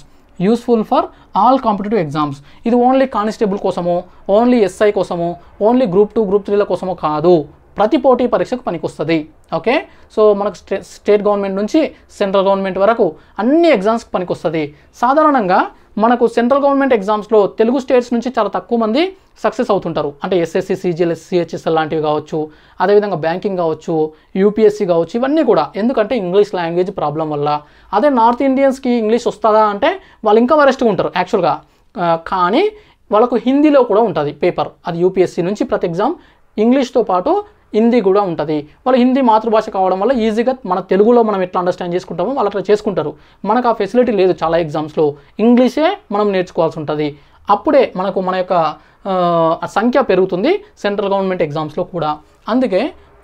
useful for all competitive exams. ఇది ఓన్లీ కానిస్టేబుల్ కోసమో, ఓన్లీ ఎస్ఐ కోసమో, ఓన్లీ గ్రూప్ 2 గ్రూప్ 3ల కోసమో కాదు, ప్రతి పోటీ పరీక్షకు పనికొస్తుంది. ఓకే, సో మనకు స్టేట్ గవర్నమెంట్ నుంచి సెంట్రల్ గవర్నమెంట్ వరకు అన్ని ఎగ్జామ్స్కి పనికొస్తుంది. సాధారణంగా మనకు సెంట్రల్ గవర్నమెంట్ ఎగ్జామ్స్లో తెలుగు స్టేట్స్ నుంచి చాలా తక్కువ మంది సక్సెస్ అవుతుంటారు. అంటే ఎస్ఎస్సి, సిజిఎల్ఎస్, సిహెచ్ఎస్ఎల్ లాంటివి కావచ్చు, అదేవిధంగా బ్యాంకింగ్ కావచ్చు, యూపీఎస్సీ కావచ్చు, ఇవన్నీ కూడా ఎందుకంటే ఇంగ్లీష్ లాంగ్వేజ్ ప్రాబ్లం వల్ల. అదే నార్త్ ఇండియన్స్కి ఇంగ్లీష్ వస్తుందా అంటే వాళ్ళు ఇంకా వరెస్ట్గా ఉంటారు యాక్చువల్గా. కానీ వాళ్ళకు హిందీలో కూడా ఉంటుంది పేపర్, అది యూపీఎస్సీ నుంచి ప్రతి ఎగ్జామ్ ఇంగ్లీష్తో పాటు హిందీ కూడా ఉంటుంది. వాళ్ళు హిందీ మాతృభాష కావడం వల్ల ఈజీగా మన తెలుగులో మనం ఎట్లా అండర్స్టాండ్ చేసుకుంటామో వాళ్ళు అట్లా చేసుకుంటారు. మనకు ఆ ఫెసిలిటీ లేదు చాలా ఎగ్జామ్స్లో, ఇంగ్లీషే మనం నేర్చుకోవాల్సి ఉంటుంది. అప్పుడే మనకు మన యొక్క సంఖ్య పెరుగుతుంది సెంట్రల్ గవర్నమెంట్ ఎగ్జామ్స్లో కూడా. అందుకే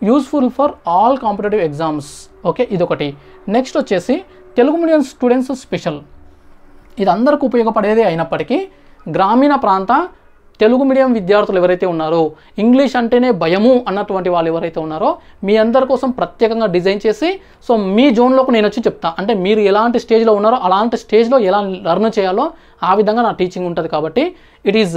useful for all competitive exams. Okay, ఇదొకటి. నెక్స్ట్ వచ్చేసి తెలుగు మీడియం స్టూడెంట్స్ స్పెషల్. ఇది అందరికీ ఉపయోగపడేదే అయినప్పటికీ గ్రామీణ ప్రాంత తెలుగు మీడియం విద్యార్థులు ఎవరైతే ఉన్నారో, ఇంగ్లీష్ అంటేనే భయము అన్నటువంటి వాళ్ళు ఎవరైతే ఉన్నారో మీ అందరి కోసం ప్రత్యేకంగా డిజైన్ చేసి సో మీ జోన్లోకి నేను వచ్చి చెప్తా. అంటే మీరు ఎలాంటి స్టేజ్లో ఉన్నారో అలాంటి స్టేజ్లో ఎలా లెర్న్ చేయాలో ఆ విధంగా నా టీచింగ్ ఉంటుంది. కాబట్టి it is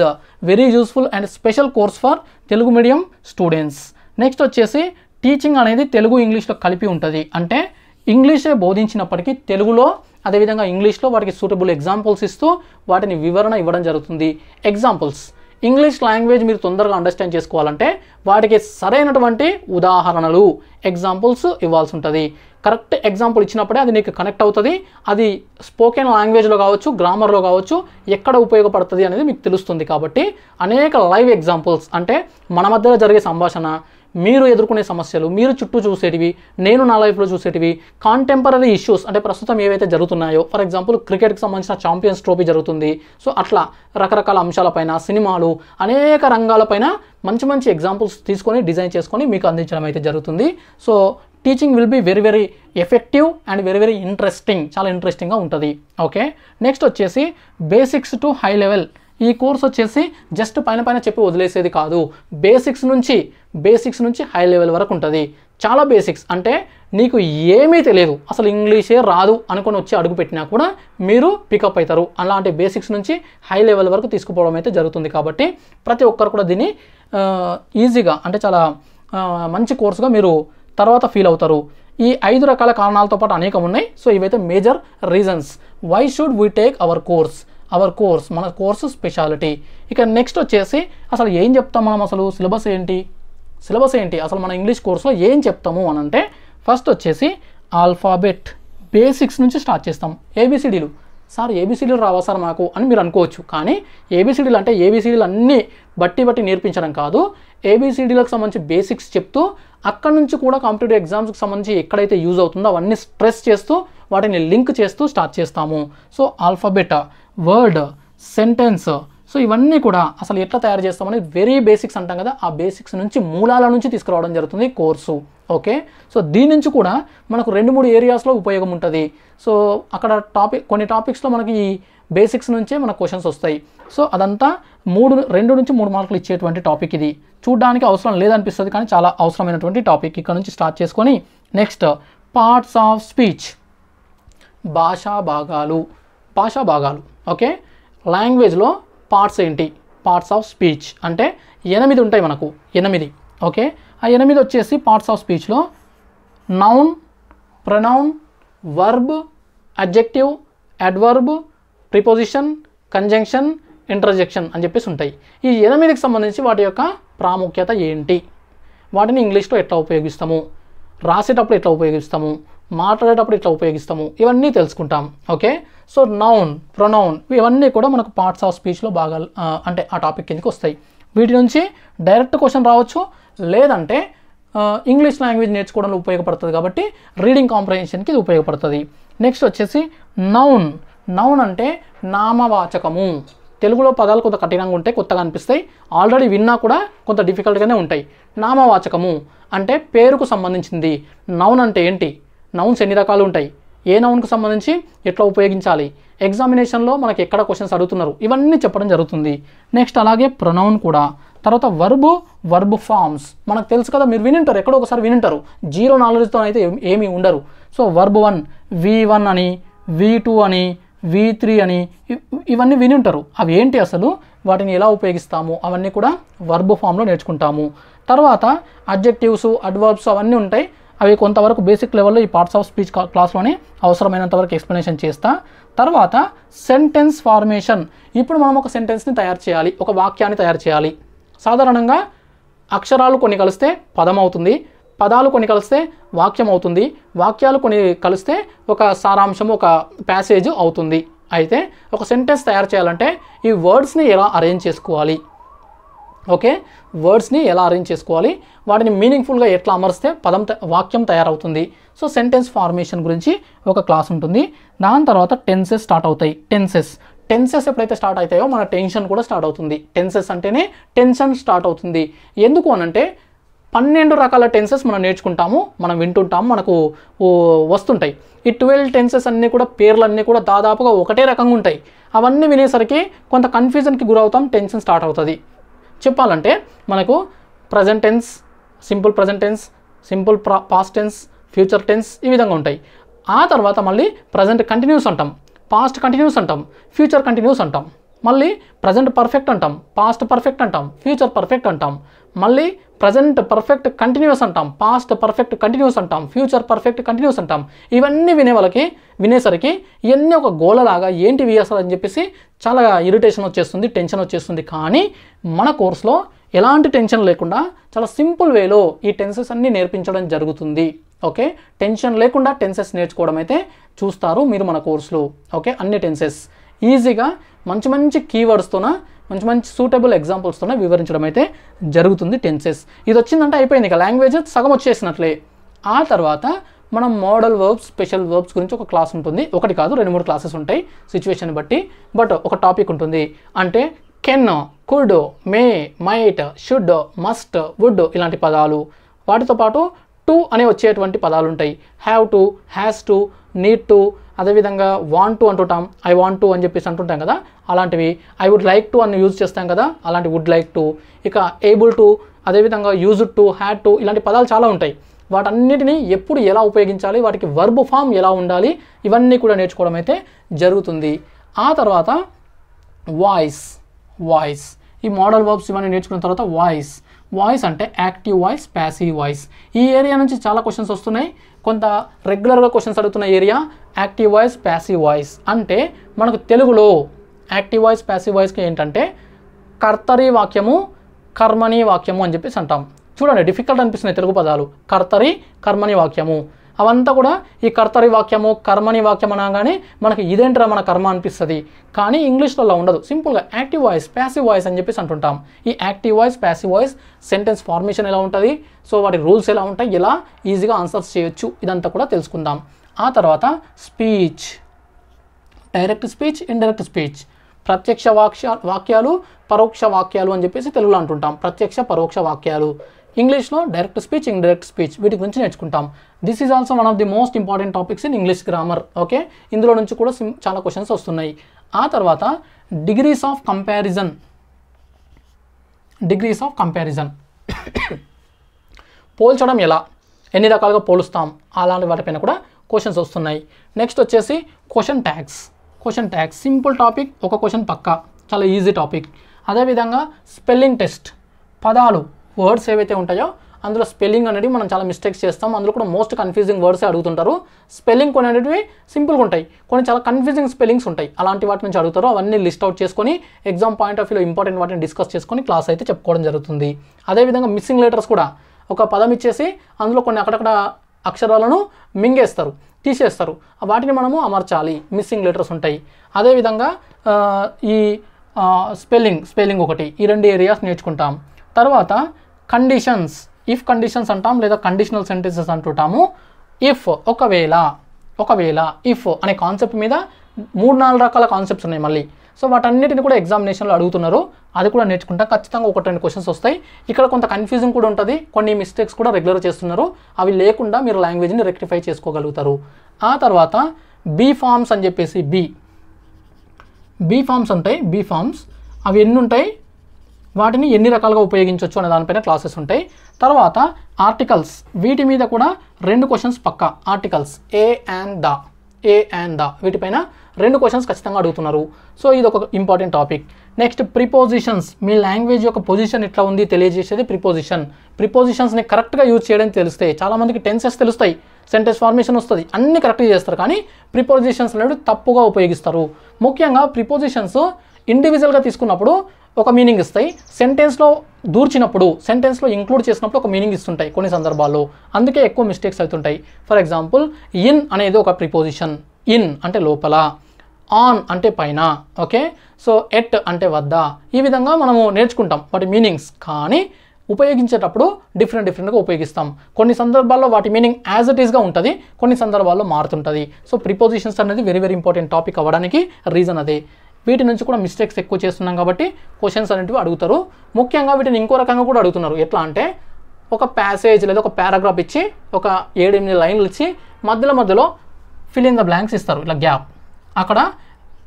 very useful and special course for Telugu medium students. Next వచ్చేసి టీచింగ్ అనేది తెలుగు ఇంగ్లీష్లో కలిపి ఉంటుంది. అంటే ఇంగ్లీషే బోధించినప్పటికీ తెలుగులో అదేవిధంగా ఇంగ్లీష్లో వాటికి సూటబుల్ ఎగ్జాంపుల్స్ ఇస్తూ వాటిని వివరణ ఇవ్వడం జరుగుతుంది. ఎగ్జాంపుల్స్ ఇంగ్లీష్ లాంగ్వేజ్ మీరు తొందరగా అండర్స్టాండ్ చేసుకోవాలంటే వాటికి సరైనటువంటి ఉదాహరణలు, ఎగ్జాంపుల్స్ ఇవ్వాల్సి ఉంటుంది. కరెక్ట్ ఎగ్జాంపుల్ ఇచ్చినప్పుడే అది నీకు కనెక్ట్ అవుతుంది. అది స్పోకెన్ లాంగ్వేజ్లో కావచ్చు, గ్రామర్లో కావచ్చు, ఎక్కడ ఉపయోగపడుతుంది అనేది మీకు తెలుస్తుంది. కాబట్టి అనేక లైవ్ ఎగ్జాంపుల్స్, అంటే మన మధ్యలో జరిగే సంభాషణ, మీరు ఎదుర్కొనే సమస్యలు, మీరు చుట్టూ చూసేటివి, నేను నా లైఫ్లో చూసేటివి, కాంటెంపరీ ఇష్యూస్ అంటే ప్రస్తుతం ఏవైతే జరుగుతున్నాయో, ఫర్ ఎగ్జాంపుల్ క్రికెట్కి సంబంధించిన ఛాంపియన్స్ ట్రోఫీ జరుగుతుంది. సో అట్లా రకరకాల అంశాలపైన, సినిమాలు, అనేక రంగాలపైన మంచి మంచి ఎగ్జాంపుల్స్ తీసుకొని డిజైన్ చేసుకొని మీకు అందించడం అయితే జరుగుతుంది. So teaching will be very very effective and very very interesting, చాలా ఇంట్రెస్టింగ్గా ఉంటుంది. ఓకే, నెక్స్ట్ వచ్చేసి బేసిక్స్ టు హై లెవెల్. ఈ కోర్స్ వచ్చేసి జస్ట్ పైన చెప్పి వదిలేసేది కాదు. బేసిక్స్ నుంచి హై లెవెల్ వరకు ఉంటుంది. చాలా బేసిక్స్ అంటే నీకు ఏమీ తెలియదు, అసలు ఇంగ్లీషే రాదు అనుకొని వచ్చి అడుగు పెట్టినా కూడా మీరు పికప్ అవుతారు. అలాంటి బేసిక్స్ నుంచి హై లెవెల్ వరకు తీసుకుపోవడం అయితే జరుగుతుంది. కాబట్టి ప్రతి ఒక్కరు కూడా దీన్ని ఈజీగా అంటే చాలా మంచి కోర్సుగా మీరు తర్వాత ఫీల్ అవుతారు. ఈ 5 రకాల కారణాలతో పాటు అనేకం ఉన్నాయి. సో ఇవైతే major reasons why should we take our course, మన కోర్సు స్పెషాలిటీ. ఇక నెక్స్ట్ వచ్చేసి అసలు ఏం చెప్తాం మనం, అసలు సిలబస్ ఏంటి, అసలు మన ఇంగ్లీష్ కోర్సులో ఏం చెప్తాము అని అంటే ఫస్ట్ వచ్చేసి ఆల్ఫాబెట్ బేసిక్స్ నుంచి స్టార్ట్ చేస్తాం. ఏబిసిడీలు. సార్ ఏబిసిడీలు రావా సార్ మాకు అని మీరు అనుకోవచ్చు. కానీ ఏబిసిడీలు అంటే ఏబిసిడీలు అన్నీ బట్టి నేర్పించడం కాదు. ఏబిసిడీలకు సంబంధించి బేసిక్స్ చెప్తూ అక్కడ నుంచి కూడా కాంపిటేటివ్ ఎగ్జామ్స్కి సంబంధించి ఎక్కడైతే యూజ్ అవుతుందో అవన్నీ స్ట్రెస్ చేస్తూ వాటిని లింక్ చేస్తూ స్టార్ట్ చేస్తాము. So alphabet, word, sentence, so ఇవన్నీ కూడా అసలు ఎట్లా తయారు చేస్తామని వెరీ బేసిక్స్ అంటాం కదా, ఆ బేసిక్స్ నుంచి మూలాల నుంచి తీసుకురావడం జరుగుతుంది కోర్సు. ఓకే, సో దీని నుంచి కూడా మనకు 2-3 ఏరియాస్లో ఉపయోగం ఉంటుంది. సో అక్కడ కొన్ని టాపిక్స్లో మనకి ఈ బేసిక్స్ నుంచే మనకు క్వశ్చన్స్ వస్తాయి. సో అదంతా 2 నుంచి 3 మార్కులు ఇచ్చేటువంటి టాపిక్. ఇది చూడడానికి అవసరం లేదనిపిస్తుంది కానీ చాలా అవసరమైనటువంటి టాపిక్. ఇక్కడ నుంచి స్టార్ట్ చేసుకొని నెక్స్ట్ పార్ట్స్ ఆఫ్ స్పీచ్, భాషా భాగాలు. ఓకే, లాంగ్వేజ్లో పార్ట్స్ ఏంటి, పార్ట్స్ ఆఫ్ స్పీచ్ అంటే 8 ఉంటాయి మనకు, 8. ఓకే, ఆ 8 వచ్చేసి పార్ట్స్ ఆఫ్ స్పీచ్లో noun, pronoun, verb, adjective, adverb, preposition, conjunction, interjection అని చెప్పేసి ఉంటాయి. ఈ 8కి సంబంధించి వాటి యొక్క ప్రాముఖ్యత ఏంటి, వాటిని ఇంగ్లీష్లో ఎట్లా ఉపయోగిస్తాము, రాసేటప్పుడు ఎట్లా ఉపయోగిస్తాము, మాట్లాడేటప్పుడు ఎట్లా ఉపయోగిస్తాము, ఇవన్నీ తెలుసుకుంటాం. ఓకే, సో నౌన్, ప్రొనౌన్ ఇవన్నీ కూడా మనకు పార్ట్స్ ఆఫ్ స్పీచ్లో బాగా అంటే ఆ టాపిక్ కిందకి వస్తాయి. వీటి నుంచి డైరెక్ట్ క్వశ్చన్ రావచ్చు, లేదంటే ఇంగ్లీష్ లాంగ్వేజ్ నేర్చుకోవడంలో ఉపయోగపడుతుంది కాబట్టి రీడింగ్ కాంప్రహెన్షన్కి ఇది ఉపయోగపడుతుంది. నెక్స్ట్ వచ్చేసి నౌన్. నౌన్ అంటే నామవాచకము. తెలుగులో పదాలు కొంత కఠినంగా ఉంటాయి, కొత్తగా అనిపిస్తాయి, ఆల్రెడీ విన్నా కూడా కొంత డిఫికల్ట్గానే ఉంటాయి. నామవాచకము అంటే పేరుకు సంబంధించింది. నౌన్ అంటే ఏంటి, నౌన్స్ ఎన్ని రకాలు ఉంటాయి, ఏ నౌన్కు సంబంధించి ఎట్లా ఉపయోగించాలి, ఎగ్జామినేషన్లో మనకి ఎక్కడ క్వశ్చన్స్ అడుగుతున్నారు, ఇవన్నీ చెప్పడం జరుగుతుంది. నెక్స్ట్ అలాగే ప్రొనౌన్ కూడా. తర్వాత వర్బ్ ఫార్మ్స్ మనకు తెలుసు కదా, మీరు వినింటారు, ఎక్కడో ఒకసారి వినింటారు, జీరో నాలెడ్జ్తో అయితే ఏమీ ఉండరు. సో వర్బ్ 1 V1 అని, V2 అని, V3 అని ఇవన్నీ విని ఉంటారు. అవి ఏంటి అసలు, వాటిని ఎలా ఉపయోగిస్తాము అవన్నీ కూడా వర్బ్ ఫామ్లో నేర్చుకుంటాము. తర్వాత అడ్జెక్టివ్స్, అడ్వర్బ్స్ అవన్నీ ఉంటాయి. అవి కొంతవరకు బేసిక్ లెవెల్లో ఈ పార్ట్స్ ఆఫ్ స్పీచ్ క్లాస్లోనే అవసరమైనంత వరకు ఎక్స్ప్లెనేషన్ చేస్తా. తర్వాత సెంటెన్స్ ఫార్మేషన్. ఇప్పుడు మనం ఒక సెంటెన్స్ని తయారు చేయాలి, ఒక వాక్యాన్ని తయారు చేయాలి. సాధారణంగా అక్షరాలు కొన్ని కలిస్తే పదం అవుతుంది, పదాలు కొన్ని కలిస్తే వాక్యం అవుతుంది, వాక్యాలు కొన్ని కలిస్తే ఒక సారాంశం, ఒక ప్యాసేజ్ అవుతుంది. అయితే ఒక సెంటెన్స్ తయారు చేయాలంటే ఈ వర్డ్స్ని ఎలా అరేంజ్ చేసుకోవాలి, ఓకే, వర్డ్స్ని ఎలా అరేంజ్ చేసుకోవాలి, వాటిని మీనింగ్ఫుల్గా ఎట్లా అమర్స్తే వాక్యం తయారవుతుంది. సో సెంటెన్స్ ఫార్మేషన్ గురించి ఒక క్లాస్ ఉంటుంది. దాని తర్వాత టెన్సెస్ స్టార్ట్ అవుతాయి. టెన్సెస్ ఎప్పుడైతే స్టార్ట్ అవుతాయో మన టెన్షన్ కూడా స్టార్ట్ అవుతుంది. టెన్సెస్ అంటేనే టెన్షన్ స్టార్ట్ అవుతుంది. ఎందుకు అనంటే 12 రకాల టెన్సెస్ మనం నేర్చుకుంటాము, మనం వింటుంటాము, మనకు వస్తుంటాయి. ఈ 12 టెన్సెస్ అన్నీ కూడా పేర్లన్నీ కూడా దాదాపుగా ఒకటే రకంగా ఉంటాయి. అవన్నీ వినేసరికి కొంత కన్ఫ్యూజన్కి గురవుతాం, టెన్షన్ స్టార్ట్ అవుతుంది. చెప్పాలంటే మనకు present tense, simple present tense, simple past tense, future tense ఈ విధంగా ఉంటాయి. ఆ తర్వాత మళ్ళీ ప్రజెంట్ కంటిన్యూస్ అంటాం, పాస్ట్ కంటిన్యూస్ అంటాం, ఫ్యూచర్ కంటిన్యూస్ అంటాం, మళ్ళీ ప్రజెంట్ పర్ఫెక్ట్ అంటాం, పాస్ట్ పర్ఫెక్ట్ అంటాం, ఫ్యూచర్ పర్ఫెక్ట్ అంటాం, మళ్ళీ ప్రజెంట్ పర్ఫెక్ట్ కంటిన్యూస్ అంటాం, పాస్ట్ పర్ఫెక్ట్ కంటిన్యూస్ అంటాం, ఫ్యూచర్ పర్ఫెక్ట్ కంటిన్యూస్ అంటాం. ఇవన్నీ వినేసరికి ఇవన్నీ ఒక గోలలాగా ఏంటివి అసలు అని చెప్పేసి చాలా ఇరిటేషన్ వచ్చేస్తుంది, టెన్షన్ వచ్చేస్తుంది. కానీ మన కోర్సులో ఎలాంటి టెన్షన్ లేకుండా చాలా సింపుల్ వేలో ఈ టెన్సెస్ అన్నీ నేర్పించడం జరుగుతుంది. ఓకే, టెన్షన్ లేకుండా టెన్సెస్ నేర్చుకోవడం అయితే చూస్తారు మీరు మన కోర్సులో. ఓకే, అన్ని టెన్సెస్ ఈజీగా మంచి మంచి కీవర్డ్స్తోన, మంచి సూటబుల్ ఎగ్జాంపుల్స్తోనే వివరించడం అయితే జరుగుతుంది టెన్సెస్. ఇది వచ్చిందంటే అయిపోయింది, ఇక లాంగ్వేజ్ సగం వచ్చేసినట్లే. ఆ తర్వాత మనం మోడల్ వర్బ్స్, స్పెషల్ వర్బ్స్ గురించి ఒక క్లాస్ ఉంటుంది. ఒకటి కాదు, 2-3 క్లాసెస్ ఉంటాయి సిచ్యువేషన్ బట్టి. బట్ ఒక టాపిక్ ఉంటుంది. అంటే can, could, may, might, should, must, would ఇలాంటి పదాలు. వాటితో పాటు టు అనే వచ్చేటువంటి పదాలు ఉంటాయి. Have to, has to, need to, అదేవిధంగా వాంట్ టు అంటుంటాం, ఐ వాంట్ టు అని చెప్పేసి అంటుంటాం కదా, అలాంటివి. ఐ వుడ్ లైక్ టు అని యూజ్ చేస్తాం కదా, అలాంటి వుడ్ లైక్ టు. ఇక ఏబుల్ టు, అదేవిధంగా యూజ్డ్ టు, హ్యాడ్ టు ఇలాంటి పదాలు చాలా ఉంటాయి. వాటన్నిటిని ఎప్పుడు ఎలా ఉపయోగించాలి, వాటికి వర్బ్ ఫామ్ ఎలా ఉండాలి, ఇవన్నీ కూడా నేర్చుకోవడం అయితే జరుగుతుంది. ఆ తర్వాత వాయిస్, ఈ మోడల్ వర్బ్స్ ఇవన్నీ నేర్చుకున్న తర్వాత వాయిస్ అంటే యాక్టివ్ వాయిస్, ప్యాసివ్ వాయిస్. ఈ ఏరియా నుంచి చాలా క్వశ్చన్స్ వస్తున్నాయి. కొంత రెగ్యులర్గా క్వశ్చన్స్ అడుగుతున్న area active voice, passive voice. అంటే మనకు తెలుగులో యాక్టివ్ వాయిస్, ప్యాసివ్ వాయిస్కి ఏంటంటే కర్తరి వాక్యము, కర్మణి వాక్యము అని చెప్పేసి అంటాం. చూడండి, డిఫికల్ట్ అనిపిస్తున్నాయి తెలుగు పదాలు. కర్తరి, కర్మణి వాక్యము అవంతా కూడా ఈ కర్తరి వాక్యము, కర్మణి వాక్యం అనగానే మనకి ఇదేంట్రా మన కర్మ అనిపిస్తుంది. కానీ ఇంగ్లీష్లో అలా ఉండదు. సింపుల్గా యాక్టివ్ వాయిస్, ప్యాసివ్ వాయిస్ అని చెప్పేసి అంటుంటాం. ఈ active voice, passive voice sentence formation ఎలా ఉంటుంది, సో వాటి రూల్స్ ఎలా ఉంటాయి, ఎలా ఈజీగా ఆన్సర్స్ చేయొచ్చు, ఇదంతా కూడా తెలుసుకుందాం. ఆ తర్వాత speech, direct speech, indirect speech, ప్రత్యక్ష వాక్యాలు, పరోక్ష వాక్యాలు అని చెప్పేసి తెలుగులో అంటుంటాం. ప్రత్యక్ష, పరోక్ష వాక్యాలు. ఇంగ్లీష్లో డైరెక్ట్ స్పీచ్, ఇండైరెక్ట్ స్పీచ్ వీటి గురించి నేర్చుకుంటాం. This is also one of the most important topics in English grammar. Okay, ఇందులో నుంచి కూడా చాలా క్వశ్చన్స్ వస్తున్నాయి. ఆ తర్వాత డిగ్రీస్ ఆఫ్ కంపారిజన్ పోల్చడం ఎలా, ఎన్ని రకాలుగా పోలుస్తాం, అలాంటి వాటిపైన కూడా క్వశ్చన్స్ వస్తున్నాయి. నెక్స్ట్ వచ్చేసి క్వశ్చన్ ట్యాగ్స్ సింపుల్ టాపిక్, ఒక క్వశ్చన్ పక్కా, చాలా ఈజీ టాపిక్. అదేవిధంగా స్పెల్లింగ్ టెస్ట్, పదాలు, వర్డ్స్ ఏవైతే ఉంటాయో అందులో స్పెల్లింగ్ అనేది మనం చాలా మిస్టేక్స్ చేస్తాం. అందులో కూడా మోస్ట్ కన్ఫ్యూజింగ్ వర్డ్స్ అడుగుతుంటారు. స్పెల్లింగ్ కొన్ని అనేటివి సింపుల్గా ఉంటాయి, కొన్ని చాలా కన్ఫ్యూజింగ్ స్పెల్లింగ్స్ ఉంటాయి. అలాంటి వాటి నుంచి అడుగుతారు. అవన్నీ లిస్ట్ అవుట్ చేసుకొని ఎగ్జామ్ పాయింట్ ఆఫ్ వ్యూలో ఇంపార్టెంట్ వాటిని డిస్కస్ చేసుకొని క్లాస్ అయితే చెప్పుకోవడం జరుగుతుంది. అదేవిధంగా మిస్సింగ్ లెటర్స్ కూడా ఒక పదం ఇచ్చేసి అందులో కొన్ని అక్కడక్కడ అక్షరాలను మింగేస్తారు, తీసేస్తారు. వాటిని మనము అమర్చాలి, మిస్సింగ్ లెటర్స్ ఉంటాయి. అదేవిధంగా ఈ స్పెల్లింగ్ ఒకటి, ఈ 2 ఏరియాస్ నేర్చుకుంటాం. తర్వాత కండిషన్స్, ఇఫ్ కండిషన్స్ అంటాం లేదా కండిషనల్ సెంటెన్సెస్ అంటుంటాము. ఇఫ్ ఒకవేళ ఇఫ్ అనే కాన్సెప్ట్ మీద 3-4 రకాల కాన్సెప్ట్స్ ఉన్నాయి మళ్ళీ. సో వాటన్నిటిని కూడా ఎగ్జామినేషన్లో అడుగుతున్నారు, అది కూడా నేర్చుకుంటాం. ఖచ్చితంగా 1-2 క్వశ్చన్స్ వస్తాయి. ఇక్కడ కొంత కన్ఫ్యూజింగ్ కూడా ఉంటుంది, కొన్ని మిస్టేక్స్ కూడా రెగ్యులర్ చేస్తున్నారు. అవి లేకుండా మీరు లాంగ్వేజ్ని రెక్టిఫై చేసుకోగలుగుతారు. ఆ తర్వాత బీ ఫార్మ్స్ అని చెప్పేసి బీ ఫార్మ్స్ ఉంటాయి. బీ ఫార్మ్స్ అవి ఎన్ని ఉంటాయి, వాటిని ఎన్ని రకాలుగా ఉపయోగించవచ్చు అనే దానిపైన క్లాసెస్ ఉంటాయి. తర్వాత ఆర్టికల్స్, వీటి మీద కూడా 2 క్వశ్చన్స్ పక్కా. ఆర్టికల్స్ ఏ అండ్ ద వీటిపైన 2 క్వశ్చన్స్ ఖచ్చితంగా అడుగుతున్నారు. సో ఇది ఒక ఇంపార్టెంట్ టాపిక్. నెక్స్ట్ ప్రిపోజిషన్స్, మీ లాంగ్వేజ్ యొక్క పొజిషన్ ఎట్లా ఉంది తెలియజేసేది ప్రిపోజిషన్స్ని కరెక్ట్గా యూజ్ చేయడం తెలుస్తాయి. చాలామందికి టెన్సెస్ తెలుస్తాయి, సెంటెన్స్ ఫార్మేషన్ వస్తుంది, అన్ని కరెక్ట్గా చేస్తారు, కానీ ప్రిపోజిషన్స్ అనేవి తప్పుగా ఉపయోగిస్తారు. ముఖ్యంగా ప్రిపోజిషన్స్ ఇండివిజువల్గా తీసుకున్నప్పుడు ఒక మీనింగ్ ఇస్తాయి, సెంటెన్స్లో దూర్చినప్పుడు, సెంటెన్స్లో ఇంక్లూడ్ చేసినప్పుడు ఒక మీనింగ్ ఇస్తుంటాయి కొన్ని సందర్భాల్లో. అందుకే ఎక్కువ మిస్టేక్స్ అవుతుంటాయి. ఫర్ ఎగ్జాంపుల్ ఇన్ అనేది ఒక ప్రిపోజిషన్, ఇన్ అంటే లోపల, ఆన్ అంటే పైన, ఓకే. సో ఎట్ అంటే వద్ద. ఈ విధంగా మనము నేర్చుకుంటాం వాటి మీనింగ్స్, కానీ ఉపయోగించేటప్పుడు డిఫరెంట్గా ఉపయోగిస్తాం. కొన్ని సందర్భాల్లో వాటి మీనింగ్ యాజ్ ఇట్ ఈస్గా ఉంటుంది, కొన్ని సందర్భాల్లో మారుతుంటుంది. సో ప్రిపోజిషన్స్ అనేది వెరీ ఇంపార్టెంట్ టాపిక్ అవ్వడానికి రీజన్ అదే. వీటి నుంచి కూడా మిస్టేక్స్ ఎక్కువ చేస్తున్నాం కాబట్టి క్వశ్చన్స్ అనేటివి అడుగుతారు. ముఖ్యంగా వీటిని ఇంకో రకంగా కూడా అడుగుతున్నారు. ఎట్లా అంటే ఒక ప్యాసేజ్ లేదా ఒక పారాగ్రాఫ్ ఇచ్చి ఒక 7-8 లైన్లు ఇచ్చి మధ్యలో ఫిల్ ఇన్ ద బ్లాంక్స్ ఇస్తారు, ఇలా గ్యాప్. అక్కడ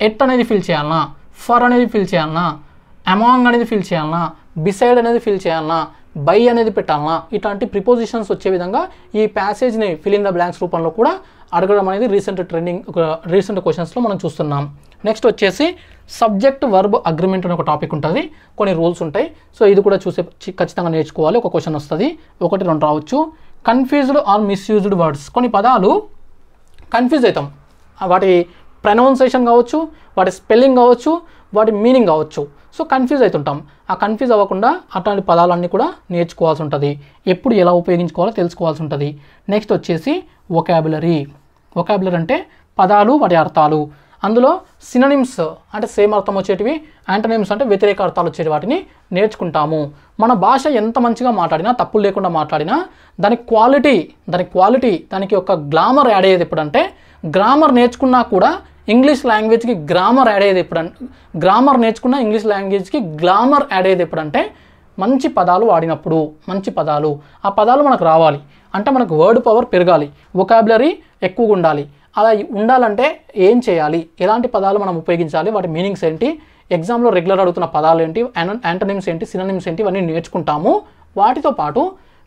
ఎట్ అనేది ఫిల్ చేయాలన్నా, ఫర్ అనేది ఫిల్ చేయాలన్నా, అమాంగ్ అనేది ఫిల్ చేయాలన్నా, బిసైడ్ అనేది ఫిల్ చేయాలన్నా, బై అనేది పెట్టాలన్నా, ఇట్లాంటి ప్రిపోజిషన్స్ వచ్చే విధంగా ఈ ప్యాసేజ్ని ఫిల్ ఇన్ ద బ్లాంక్స్ రూపంలో కూడా అడగడం అనేది రీసెంట్ క్వశ్చన్స్లో మనం చూస్తున్నాం. నెక్స్ట్ వచ్చేసి సబ్జెక్ట్ వర్బ్ అగ్రిమెంట్ అనే ఒక టాపిక్ ఉంటుంది, కొన్ని రూల్స్ ఉంటాయి. సో ఇది కూడా ఖచ్చితంగా నేర్చుకోవాలి. ఒక క్వశ్చన్ వస్తుంది, 1-2 రావచ్చు. కన్ఫ్యూజ్డ్ ఆర్ మిస్యూజ్డ్ వర్డ్స్, కొన్ని పదాలు కన్ఫ్యూజ్ అవుతాం, వాటి ప్రొనౌన్సియేషన్ కావచ్చు, వాటి స్పెల్లింగ్ కావచ్చు, వాటి మీనింగ్ కావచ్చు. సో కన్ఫ్యూజ్ అవుతుంటాం. ఆ కన్ఫ్యూజ్ అవ్వకుండా అట్లాంటి పదాలన్నీ కూడా నేర్చుకోవాల్సి ఉంటుంది, ఎప్పుడు ఎలా ఉపయోగించుకోవాలో తెలుసుకోవాల్సి ఉంటుంది. నెక్స్ట్ వచ్చేసి వొకాబులరీ అంటే పదాలు, వాటి అర్థాలు. అందులో సినోనిమ్స్ అంటే సేమ్ అర్థం వచ్చేటివి, యాంటోనిమ్స్ అంటే వ్యతిరేక అర్థాలు వచ్చేటి, వాటిని నేర్చుకుంటాము. మన భాష ఎంత మంచిగా మాట్లాడినా, తప్పులు లేకుండా మాట్లాడినా దానికి దానికి ఒక గ్లామర్ యాడ్ అయ్యేది ఎప్పుడంటే, గ్రామర్ నేర్చుకున్నా కూడా ఇంగ్లీష్ లాంగ్వేజ్కి గ్రామర్ యాడ్ అయ్యేది ఎప్పుడంటే, గ్రామర్ నేర్చుకున్న ఇంగ్లీష్ లాంగ్వేజ్కి గ్లామర్ యాడ్ అయ్యేది ఎప్పుడంటే మంచి పదాలు వాడినప్పుడు. ఆ పదాలు మనకు రావాలి అంటే మనకు వర్డ్ పవర్ పెరగాలి, వొకాబులరీ ఎక్కువగా ఉండాలి. అలా ఉండాలంటే ఏం చేయాలి, ఎలాంటి పదాలు మనం ఉపయోగించాలి, వాటి మీనింగ్స్ ఏంటి, ఎగ్జామ్లో రెగ్యులర్ అడుగుతున్న పదాలు ఏంటి, యాంటోనిమ్స్ ఏంటి, సినోనిమ్స్ ఏంటి, ఇవన్నీ నేర్చుకుంటాము. వాటితో పాటు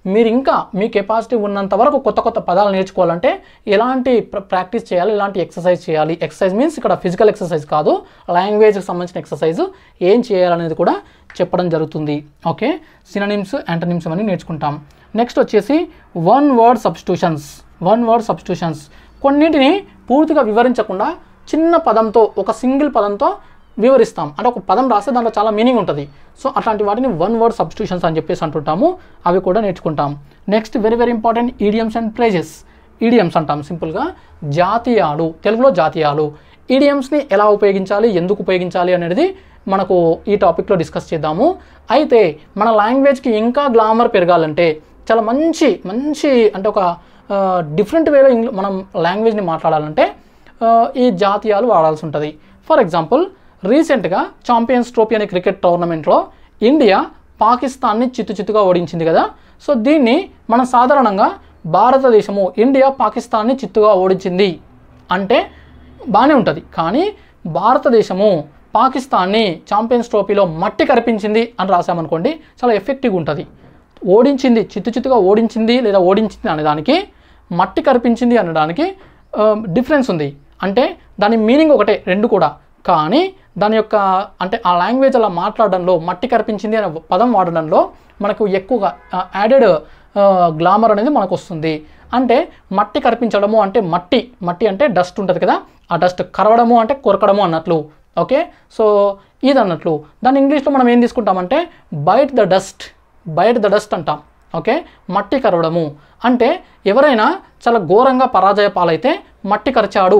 మీరు ఇంకా మీ కెపాసిటీ ఉన్నంత వరకు కొత్త పదాలు నేర్చుకోవాలంటే ఎలాంటి ప్రాక్టీస్ చేయాలి, ఎలాంటి ఎక్సర్సైజ్ చేయాలి. ఎక్సర్సైజ్ మీన్స్ ఇక్కడ ఫిజికల్ ఎక్సర్సైజ్ కాదు, లాంగ్వేజ్కి సంబంధించిన ఎక్సర్సైజ్ ఏం చేయాలనేది కూడా చెప్పడం జరుగుతుంది. ఓకే, సినోనిమ్స్, యాంటోనిమ్స్ అవన్నీ నేర్చుకుంటాం. నెక్స్ట్ వచ్చేసి వన్ వర్డ్ సబ్స్టిట్యూషన్స్. కొన్నింటిని పూర్తిగా వివరించకుండా చిన్న పదంతో, ఒక సింగిల్ పదంతో వివరిస్తాం. అంటే ఒక పదం రాస్తే దాంట్లో చాలా మీనింగ్ ఉంటుంది. సో అట్లాంటి వాటిని వన్ వర్డ్ సబ్స్టిట్యూషన్స్ అని చెప్పేసి అంటుంటాము, అవి కూడా నేర్చుకుంటాం. Next very important idioms and phrases. Idioms అంటాం సింపుల్గా జాతీయాలు, తెలుగులో జాతీయాలు. ఈడియమ్స్ని ఎలా ఉపయోగించాలి, ఎందుకు ఉపయోగించాలి అనేది మనకు ఈ టాపిక్లో డిస్కస్ చేద్దాము. అయితే మన లాంగ్వేజ్కి ఇంకా గ్లామర్ పెరగాలంటే, చాలా మంచి అంటే ఒక డిఫరెంట్ వేలో మనం లాంగ్వేజ్ని మాట్లాడాలంటే ఈ జాతీయాలు వాడాల్సి ఉంటుంది. ఫర్ ఎగ్జాంపుల్ రీసెంట్గా ఛాంపియన్స్ ట్రోఫీ అనే క్రికెట్ టోర్నమెంట్లో ఇండియా పాకిస్తాన్ని చిత్తుగా ఓడించింది కదా. సో దీన్ని మనం సాధారణంగా భారతదేశము ఇండియా పాకిస్తాన్ని చిత్తుగా ఓడించింది అంటే బాగానే ఉంటుంది. కానీ భారతదేశము పాకిస్తాన్ని ఛాంపియన్స్ ట్రోఫీలో మట్టి కరిపించింది అని రాసామనుకోండి, చాలా ఎఫెక్టివ్గా ఉంటుంది. ఓడించింది, చిత్తుగా ఓడించింది లేదా ఓడించింది అనేదానికి, మట్టి కరిపించింది అనడానికి డిఫరెన్స్ ఉంది. అంటే దాని మీనింగ్ ఒకటే రెండు కూడా, కానీ దాని యొక్క అంటే ఆ లాంగ్వేజ్ అలా మాట్లాడడంలో, మట్టి కరిపించింది అనే పదం వాడడంలో మనకు ఎక్కువగా యాడెడ్ గ్లామర్ అనేది మనకు వస్తుంది. అంటే మట్టి కరిపించడము అంటే మట్టి అంటే డస్ట్ ఉంటుంది కదా, ఆ డస్ట్ కరవడము అంటే కొరకడము అన్నట్లు. ఓకే, సో ఇది అన్నట్లు. దాని ఇంగ్లీష్లో మనం ఏం తీసుకుంటామంటే బైట్ ద డస్ట్ అంటాం. ఓకే, మట్టి కరవడము అంటే ఎవరైనా చాలా ఘోరంగా పరాజయ పాలైతే మట్టి కరిచాడు,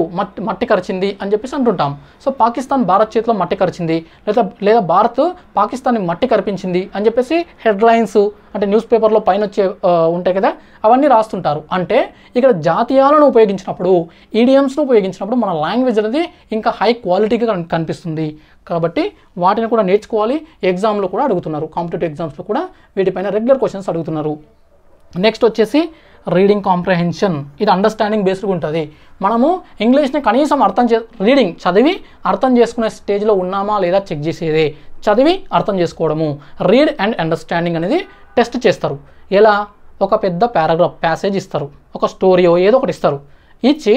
మట్టి కరిచింది అని చెప్పేసి అంటుంటాం. సో పాకిస్తాన్ భారత్ చేతిలో మట్టి కరిచింది, లేదా భారత్ పాకిస్తాన్ని మట్టి కరిపించింది అని చెప్పేసి హెడ్లైన్స్ అంటే న్యూస్ పేపర్లో పైన వచ్చే ఉంటాయి కదా, అవన్నీ రాస్తుంటారు. అంటే ఇక్కడ జాతీయాలను ఉపయోగించినప్పుడు, ఈడియమ్స్ను ఉపయోగించినప్పుడు మన లాంగ్వేజ్ అనేది ఇంకా హై క్వాలిటీగా కనిపిస్తుంది. కాబట్టి వాటిని కూడా నేర్చుకోవాలి. ఎగ్జామ్లో కూడా అడుగుతున్నారు, కాంపిటేటివ్ ఎగ్జామ్స్లో కూడా వీటిపైన రెగ్యులర్ క్వశ్చన్స్ అడుగుతున్నారు. నెక్స్ట్ వచ్చేసి రీడింగ్ కాంప్రహెన్షన్. ఇది అండర్స్టాండింగ్ బేస్డ్గా ఉంటుంది. మనము ఇంగ్లీష్ని కనీసం రీడింగ్ చదివి అర్థం చేసుకునే స్టేజ్లో ఉన్నామా లేదా చెక్ చేసేదే. చదివి అర్థం చేసుకోవడము, రీడ్ అండ్ అండర్స్టాండింగ్ అనేది టెస్ట్ చేస్తారు. ఎలా? ఒక పెద్ద ప్యాసేజ్ ఇస్తారు, ఒక స్టోరీయో ఏదో ఒకటి ఇస్తారు, ఇచ్చి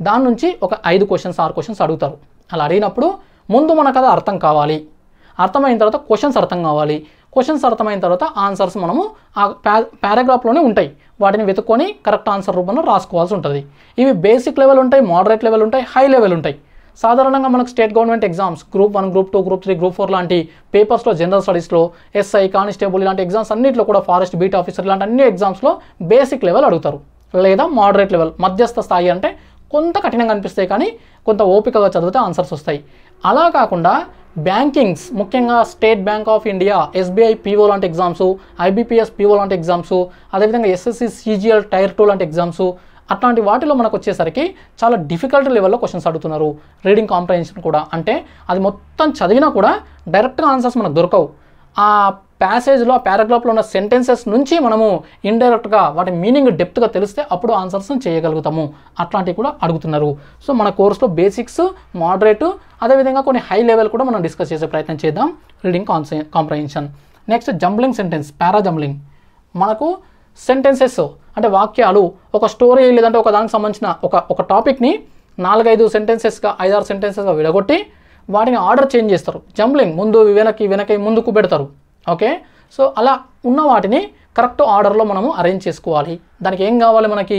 దాని నుంచి ఒక 5 క్వశ్చన్స్ 6 క్వశ్చన్స్ అడుగుతారు. అలా అడిగినప్పుడు ముందు మనకు అది అర్థం కావాలి, అర్థమైన తర్వాత క్వశ్చన్స్ అర్థం కావాలి, క్వశ్చన్స్ అర్థమైన తర్వాత ఆన్సర్స్ మనము ఆ పారాగ్రాఫ్లోనే ఉంటాయి, వాటిని వెతుక్కొని కరెక్ట్ ఆన్సర్ రూపంలో రాసుకోవాల్సి ఉంటుంది. ఇవి బేసిక్ లెవెల్ ఉంటాయి, మోడరేట్ లెవెల్ ఉంటాయి, హై లెవెల్ ఉంటాయి. సాధారణంగా మనకు state government exams group 1, group 2, group 3, group 4 లాంటి పేపర్స్లో, జనరల్ స్టడీస్లో, ఎస్ఐ, కానిస్టేబుల్ ఇలాంటి ఎగ్జామ్స్ అన్నింటిలో కూడా, ఫారెస్ట్ బీట్ ఆఫీసర్ ఇలాంటి అన్ని ఎగ్జామ్స్లో బేసిక్ లెవెల్ అడుగుతారు, లేదా మోడరేట్ లెవెల్ మధ్యస్థ స్థాయి. అంటే కొంత కఠినంగా అనిపిస్తాయి కానీ కొంత ఓపికగా చదివితే ఆన్సర్స్ వస్తాయి. అలా కాకుండా బ్యాంకింగ్స్, ముఖ్యంగా state bank of India, SBI PO లాంటి ఎగ్జామ్స్, ఐబీపీఎస్ పీఓ లాంటి ఎగ్జామ్స్, అదేవిధంగా ఎస్ఎస్సి CGL టైర్ 2 లాంటి ఎగ్జామ్స్, అట్లాంటి వాటిలో మనకు వచ్చేసరికి చాలా డిఫికల్ట్ లెవెల్లో క్వశ్చన్స్ అడుగుతున్నారు. రీడింగ్ కాంప్రహెన్షన్ కూడా అంటే అది మొత్తం చదివినా కూడా డైరెక్ట్గా ఆన్సర్స్ మనకు దొరకవు. ఆ ప్యాసేజ్లో, ఆ పారాగ్రాఫ్లో ఉన్న సెంటెన్సెస్ నుంచి మనము ఇండైరెక్ట్గా వాటి మీనింగ్ డెప్త్గా తెలిస్తే అప్పుడు ఆన్సర్స్ని చేయగలుగుతాము. అట్లాంటివి కూడా అడుగుతున్నారు. సో మన కోర్సులో బేసిక్స్, మోడరేట్, అదేవిధంగా కొన్ని హై లెవెల్ కూడా మనం డిస్కస్ చేసే ప్రయత్నం చేద్దాం. Reading comprehension. Next jumbling sentence, parajumbling. మనకు సెంటెన్సెస్ అంటే వాక్యాలు, ఒక స్టోరీ లేదంటే ఒక దానికి సంబంధించిన ఒక టాపిక్ని 4-5 సెంటెన్సెస్గా, 5-6 సెంటెన్సెస్గా విడగొట్టి వాటిని ఆర్డర్ చేంజ్ చేస్తారు. జంబ్లింగ్, ముందు వెనక్కి ముందుకు పెడతారు. ఓకే, సో అలా ఉన్న వాటిని కరెక్ట్ ఆర్డర్లో మనము అరేంజ్ చేసుకోవాలి. దానికి ఏం కావాలి? మనకి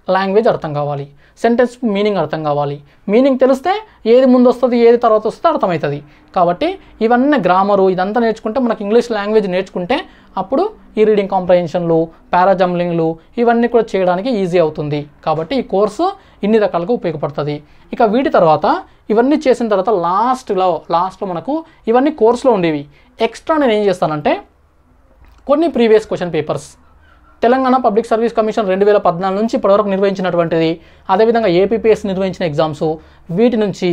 లాంగ్వేజ్ అర్థం కావాలి, సెంటెన్స్ మీనింగ్ అర్థం కావాలి. మీనింగ్ తెలిస్తే ఏది ముందు వస్తుంది, ఏది తర్వాత వస్తుందో అర్థమవుతుంది. కాబట్టి ఇవన్నీ గ్రామరు ఇదంతా నేర్చుకుంటే, మనకి ఇంగ్లీష్ లాంగ్వేజ్ నేర్చుకుంటే అప్పుడు ఈ రీడింగ్ కాంప్రహెన్షన్లు, పారాజంబ్లింగ్లు ఇవన్నీ కూడా చేయడానికి ఈజీ అవుతుంది. కాబట్టి ఈ కోర్సు ఇన్ని రకాలుగా ఉపయోగపడుతుంది. ఇక వీటి తర్వాత ఇవన్నీ చేసిన తర్వాత లాస్ట్లో మనకు ఇవన్నీ కోర్సులో ఉండేవి. ఎక్స్ట్రా నేను ఏం చేస్తానంటే కొన్ని previous question papers, Telangana public service commission 2014 నుంచి ఇప్పటివరకు నిర్వహించినటువంటిది, అదేవిధంగా ఏపీపీఎస్ నిర్వహించిన ఎగ్జామ్స్, వీటి నుంచి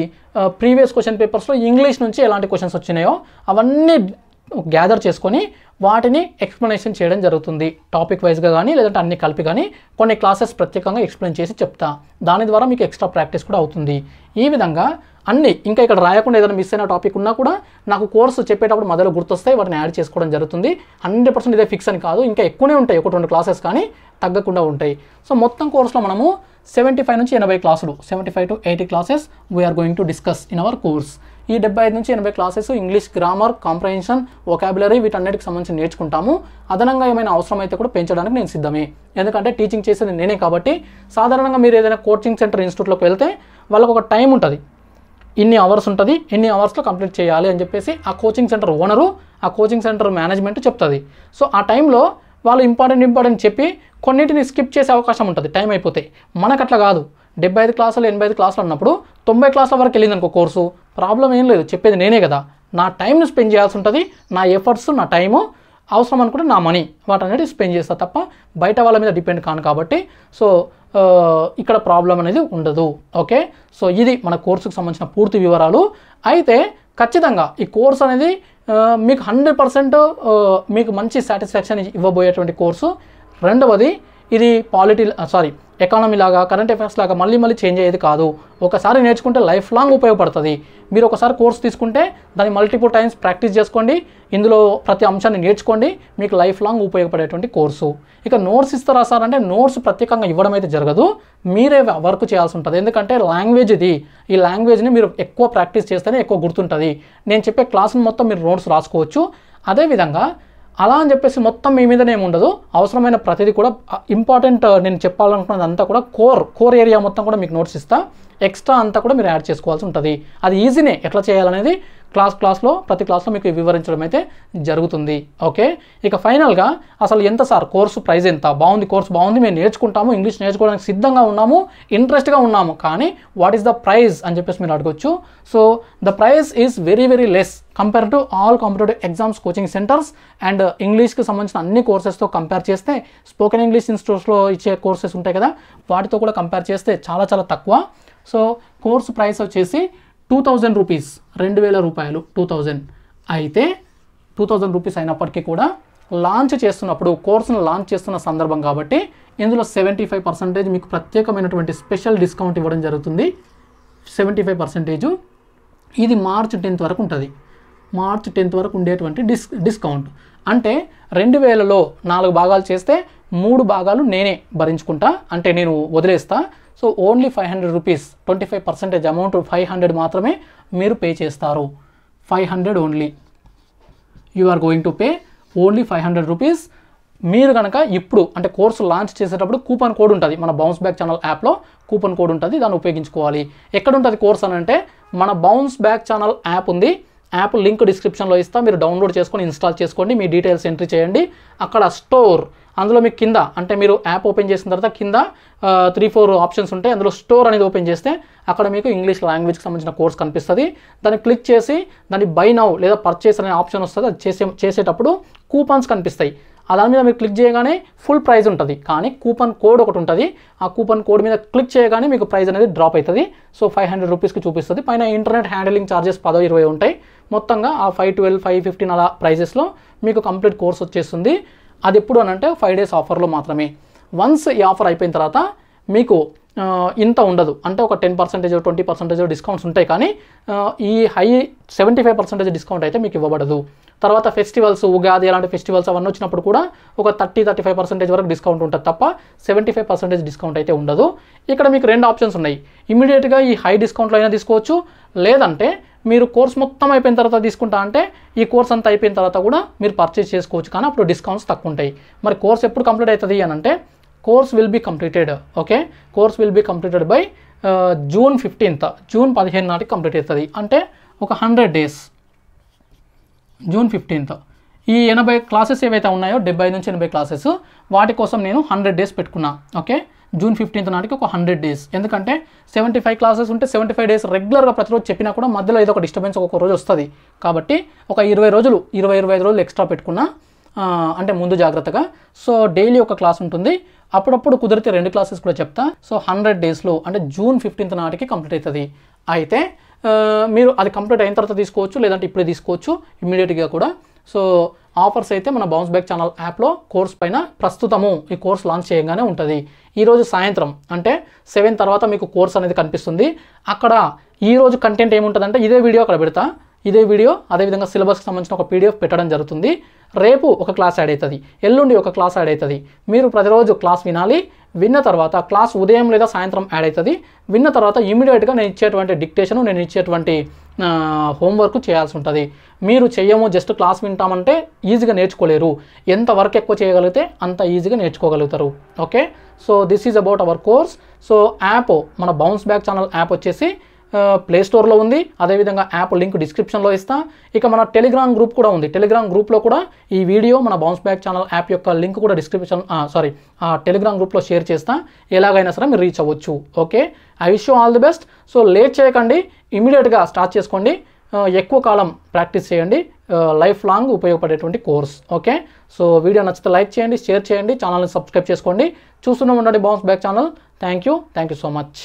ప్రీవియస్ క్వశ్చన్ పేపర్స్లో ఇంగ్లీష్ నుంచి ఎలాంటి క్వశ్చన్స్ వచ్చినాయో అవన్నీ గ్యాదర్ చేసుకొని వాటిని ఎక్స్ప్లెనేషన్ చేయడం జరుగుతుంది. టాపిక్ వైజ్గా కానీ లేదంటే అన్ని కలిపి కానీ కొన్ని క్లాసెస్ ప్రత్యేకంగా ఎక్స్ప్లెయిన్ చేసి చెప్తా. దాని ద్వారా మీకు ఎక్స్ట్రా ప్రాక్టీస్ కూడా అవుతుంది. ఈ విధంగా అన్నీ ఇంకా ఇక్కడ రాయకుండా ఏదైనా మిస్ అయిన టాపిక్ ఉన్నా కూడా నాకు కోర్సు చెప్పేటప్పుడు మధ్యలో గుర్తొస్తాయి, వాటిని యాడ్ చేసుకోవడం జరుగుతుంది. 100% ఇదే ఫిక్స్ అని కాదు, ఇంకా ఎక్కువనే ఉంటాయి, 1-2 క్లాసెస్ కానీ తగ్గకుండా ఉంటాయి. సో మొత్తం కోర్సులో మనము 75 నుంచి 80 క్లాసులు, 75 to 80 classes we are going to discuss in our course. ఈ 75 నుంచి 80 classes English grammar, comprehension, vocabulary వీటన్నిటికి సంబంధించి నేర్చుకుంటాము. అదనంగా ఏమైనా అవసరం అయితే కూడా పెంచడానికి నేను సిద్ధమే. ఎందుకంటే టీచింగ్ చేసేది నేనే కాబట్టి. సాధారణంగా మీరు ఏదైనా కోచింగ్ సెంటర్, ఇన్స్టిట్యూట్లోకి వెళ్తే వాళ్ళకు ఒక టైం ఉంటుంది, ఇన్ని అవర్స్ ఉంటుంది, ఇన్ని అవర్స్లో కంప్లీట్ చేయాలి అని చెప్పేసి ఆ కోచింగ్ సెంటర్ ఓనరు, ఆ కోచింగ్ సెంటర్ మేనేజ్మెంట్ చెప్తుంది. సో ఆ టైంలో వాళ్ళు ఇంపార్టెంట్ చెప్పి కొన్నిటిని స్కిప్ చేసే అవకాశం ఉంటుంది టైం అయిపోతే. మనకు అట్లా కాదు, 75 క్లాసులు 85 క్లాసులు అన్నప్పుడు 90 క్లాసుల వరకు వెళ్ళింది అనుకో కోర్సు, ప్రాబ్లం ఏం లేదు, చెప్పేది నేనే కదా, నా టైంని స్పెండ్ చేయాల్సి ఉంటుంది, నా ఎఫర్ట్స్, నా టైము, అవసరం అనుకుంటే నా మనీ, వాటన్నిటి స్పెండ్ చేస్తా తప్ప బయట వాళ్ళ మీద డిపెండ్ కాను. కాబట్టి సో ఇక్కడ ప్రాబ్లం అనేది ఉండదు. ఓకే, సో ఇది మన కోర్సుకు సంబంధించిన పూర్తి వివరాలు. అయితే ఖచ్చితంగా ఈ కోర్స్ అనేది మీకు 100% మీకు మంచి సాటిస్ఫాక్షన్ ఇవ్వబోయేటువంటి కోర్సు. రెండవది, ఇది ఎకానమీ లాగా, కరెంట్ అఫైర్స్ లాగా మళ్ళీ చేంజ్ అయ్యేది కాదు. ఒకసారి నేర్చుకుంటే లైఫ్ లాంగ్ ఉపయోగపడుతుంది. మీరు ఒకసారి కోర్స్ తీసుకుంటే దాన్ని మల్టిపుల్ టైమ్స్ ప్రాక్టీస్ చేసుకోండి, ఇందులో ప్రతి అంశాన్ని నేర్చుకోండి, మీకు లైఫ్ లాంగ్ ఉపయోగపడేటువంటి కోర్సు. ఇక నోట్స్ ఇస్తారా సార్ అంటే నోట్స్ ప్రత్యేకంగా ఇవ్వడం అయితే జరగదు, మీరే వర్క్ చేయాల్సి ఉంటుంది. ఎందుకంటే లాంగ్వేజ్ ఇది, ఈ లాంగ్వేజ్ని మీరు ఎక్కువ ప్రాక్టీస్ చేస్తేనే ఎక్కువ గుర్తుంటుంది. నేను చెప్పే క్లాస్ని మొత్తం మీరు నోట్స్ రాసుకోవచ్చు. అదేవిధంగా అలా అని చెప్పేసి మొత్తం మీ మీదనే ఏమి ఉండదు. అవసరమైన ప్రతిదీ కూడా ఇంపార్టెంట్ నేను చెప్పాలనుకున్నది అంతా కూడా కోర్ ఏరియా మొత్తం కూడా మీకు నోట్స్ ఇస్తా. ఎక్స్ట్రా అంతా కూడా మీరు యాడ్ చేసుకోవాల్సి ఉంటుంది. అది ఈజీనే, ఎట్లా చేయాలనేది క్లాస్లో ప్రతి క్లాస్లో మీకు వివరించడం అయితే జరుగుతుంది. ఓకే, ఇక ఫైనల్గా అసలు ఎంత సార్ కోర్సు ప్రైస్ ఎంత? బాగుంది, కోర్సు బాగుంది, మేము నేర్చుకుంటాము, ఇంగ్లీష్ నేర్చుకోవడానికి సిద్ధంగా ఉన్నాము, ఇంట్రెస్ట్గా ఉన్నాము, కానీ వాట్ ఈస్ ద ప్రైస్ అని చెప్పేసి మీరు అడగొచ్చు. So the price is very very less compare to all competitive exams coaching centres and ఇంగ్లీష్కి సంబంధించిన అన్ని కోర్సెస్తో కంపేర్ చేస్తే, స్పోకెన్ ఇంగ్లీష్ ఇన్స్టిట్యూట్స్లో ఇచ్చే కోర్సెస్ ఉంటాయి కదా, వాటితో కూడా కంపేర్ చేస్తే చాలా చాలా తక్కువ. సో కోర్సు ప్రైస్ వచ్చేసి 2000 రూపీస్, 2000 రూపాయలు 2000. అయితే 2000 రూపీస్ అయినప్పటికీ కూడా లాంచ్ చేస్తున్నప్పుడు, కోర్సును లాంచ్ చేస్తున్న సందర్భం కాబట్టి ఇందులో 75% మీకు ప్రత్యేకమైనటువంటి స్పెషల్ డిస్కౌంట్ ఇవ్వడం జరుగుతుంది. 75%. ఇది మార్చ్ 10th వరకు ఉంటుంది. మార్చ్ 10th వరకు ఉండేటువంటి డిస్కౌంట్ అంటే 2000లో 4 భాగాలు చేస్తే 3 భాగాలు నేనే భరించుకుంటా, అంటే నేను వదిలేస్తా. సో ఓన్లీ 500 రూపీస్, 25% అమౌంట్ 500 మాత్రమే మీరు పే చేస్తారు. 500 only, you are going to pay only 500 rupees. మీరు కనుక ఇప్పుడు అంటే కోర్సు లాంచ్ చేసేటప్పుడు కూపన్ కోడ్ ఉంటుంది, మన బౌన్స్ బ్యాక్ ఛానల్ యాప్లో కూపన్ కోడ్ ఉంటుంది, దాన్ని ఉపయోగించుకోవాలి. ఎక్కడ ఉంటుంది కోర్స్ అని అంటే మన బౌన్స్ బ్యాక్ ఛానల్ యాప్ ఉంది, యాప్ లింక్ డిస్క్రిప్షన్లో ఇస్తా, మీరు డౌన్లోడ్ చేసుకొని ఇన్స్టాల్ చేసుకోండి, మీ డీటెయిల్స్ ఎంట్రీ చేయండి. అక్కడ స్టోర్, అందులో మీకు కింద అంటే మీరు యాప్ ఓపెన్ చేసిన తర్వాత కింద 3-4 ఆప్షన్స్ ఉంటాయి, అందులో స్టోర్ అనేది ఓపెన్ చేస్తే అక్కడ మీకు ఇంగ్లీష్ లాంగ్వేజ్కి సంబంధించిన కోర్స్ కనిపిస్తుంది. దాన్ని క్లిక్ చేసి దాన్ని బై నౌ లేదా పర్చేస్ అనే ఆప్షన్ వస్తుంది, అది చేసేటప్పుడు కూపన్స్ కనిపిస్తాయి. దాని మీద మీరు క్లిక్ చేయగానే ఫుల్ ప్రైస్ ఉంటుంది, కానీ కూపన్ కోడ్ ఒకటి ఉంటుంది, ఆ కూపన్ కోడ్ మీద క్లిక్ చేయగానే మీకు ప్రైస్ అనేది డ్రాప్ అవుతుంది. సో 500 రూపీస్కి చూపిస్తుంది. పైన ఇంటర్నెట్ హ్యాండిలింగ్ ఛార్జెస్ 10-20 ఉంటాయి. మొత్తంగా ఆ 512, 515 అలా ప్రైజెస్లో మీకు కంప్లీట్ కోర్స్ వచ్చేస్తుంది. అది ఎప్పుడు అని అంటే 5 days ఆఫర్లో మాత్రమే. వన్స్ ఈ ఆఫర్ అయిపోయిన తర్వాత మీకు ఇంత ఉండదు, అంటే ఒక 10%, 20% డిస్కౌంట్స్ ఉంటాయి, కానీ ఈ 75% డిస్కౌంట్ అయితే మీకు ఇవ్వబడదు. తర్వాత ఫెస్టివల్స్, ఉగాది అలాంటి ఫెస్టివల్స్ అవన్నీ వచ్చినప్పుడు కూడా ఒక 30-35% వరకు డిస్కౌంట్ ఉంటుంది తప్ప 75% డిస్కౌంట్ అయితే ఉండదు. ఇక్కడ మీకు 2 ఆప్షన్స్ ఉన్నాయి. ఇమీడియట్గా ఈ హై డిస్కౌంట్లో అయినా తీసుకోవచ్చు, లేదంటే మీరు కోర్స్ మొత్తం అయిపోయిన తర్వాత తీసుకుంటా అంటే ఈ కోర్స్ అంతా అయిపోయిన తర్వాత కూడా మీరు పర్చేస్ చేసుకోవచ్చు, కానీ అప్పుడు డిస్కౌంట్స్ తక్కువ ఉంటాయి. మరి కోర్స్ ఎప్పుడు కంప్లీట్ అవుతుంది అని అంటే course will be completed, okay, course will be completed by June 15th, June 15 నాటికి కంప్లీట్ అవుతుంది. అంటే ఒక 100 days, June 15th. ఈ 80 క్లాసెస్ ఏవైతే ఉన్నాయో 70 నుంచి 80 క్లాసెస్, వాటి కోసం నేను 100 days పెట్టుకున్నా. ఓకే, June 15th నాటికి ఒక 100 days. ఎందుకంటే 75 క్లాసెస్ ఉంటే 75 days రెగ్యులర్గా ప్రతిరోజు చెప్పినా కూడా మధ్యలో ఏదో ఒక డిస్టర్బెన్స్ ఒక రోజు వస్తుంది. కాబట్టి ఒక 20 రోజులు 20-25 రోజులు ఎక్స్ట్రా పెట్టుకున్నా, అంటే ముందు జాగ్రత్తగా. సో డైలీ ఒక క్లాస్ ఉంటుంది, అప్పుడప్పుడు కుదిరితే 2 క్లాసెస్ కూడా చెప్తా. సో 100 daysలో అంటే June 15th నాటికి కంప్లీట్ అవుతుంది. అయితే మీరు అది కంప్లీట్ అయిన తర్వాత తీసుకోవచ్చు, లేదంటే ఇప్పుడే తీసుకోవచ్చు ఇమ్మీడియట్గా కూడా. సో ఆఫర్స్ అయితే మన బౌన్స్ బ్యాక్ ఛానల్ యాప్లో కోర్స్ పైన ప్రస్తుతము ఈ కోర్స్ లాంచ్ చేయగానే ఉంటుంది. ఈరోజు సాయంత్రం అంటే 7 తర్వాత మీకు కోర్స్ అనేది కనిపిస్తుంది. అక్కడ ఈరోజు కంటెంట్ ఏముంటుందంటే ఇదే వీడియో అక్కడ పెడతా, ఇదే వీడియో అదేవిధంగా సిలబస్కి సంబంధించిన ఒక PDF పెట్టడం జరుగుతుంది. రేపు ఒక క్లాస్ యాడ్ అవుతుంది, ఎల్లుండి ఒక క్లాస్ యాడ్ అవుతుంది. మీరు ప్రతిరోజు క్లాస్ వినాలి, విన్న తర్వాత క్లాస్ ఉదయం లేదా సాయంత్రం యాడ్ అవుతుంది. విన్న తర్వాత ఇమీడియట్గా నేను ఇచ్చేటువంటి డిక్టేషను, నేను ఇచ్చేటువంటి హోంవర్క్ చేయాల్సి ఉంటుంది. మీరు చెయ్యము జస్ట్ క్లాస్ వింటామంటే ఈజీగా నేర్చుకోలేరు. ఎంత వర్క్ ఎక్కువ చేయగలిగితే అంత ఈజీగా నేర్చుకోగలుగుతారు. Okay, so this is about our course. So app, మన బౌన్స్ బ్యాక్ ఛానల్ యాప్ వచ్చేసి ప్లే స్టోర్లో ఉంది, అదేవిధంగా యాప్ లింక్ డిస్క్రిప్షన్లో ఇస్తా. ఇక మన టెలిగ్రామ్ గ్రూప్ కూడా ఉంది, టెలిగ్రామ్ గ్రూప్లో కూడా ఈ వీడియో మన బౌన్స్ బ్యాక్ ఛానల్ యాప్ యొక్క లింక్ కూడా టెలిగ్రామ్ గ్రూప్లో షేర్ చేస్తా, ఎలాగైనా సరే మీరు రీచ్ అవ్వచ్చు. Okay, I wish you all the best. So late చేయకండి, ఇమీడియట్గా స్టార్ట్ చేసుకోండి, ఎక్కువ కాలం ప్రాక్టీస్ చేయండి, లైఫ్ లాంగ్ ఉపయోగపడేటువంటి కోర్స్. ఓకే, సో వీడియో నచ్చితే లైక్ చేయండి, షేర్ చేయండి, ఛానల్ని సబ్స్క్రైబ్ చేసుకోండి. చూస్తూనే ఉండండి bounce back channel. Thank you so much.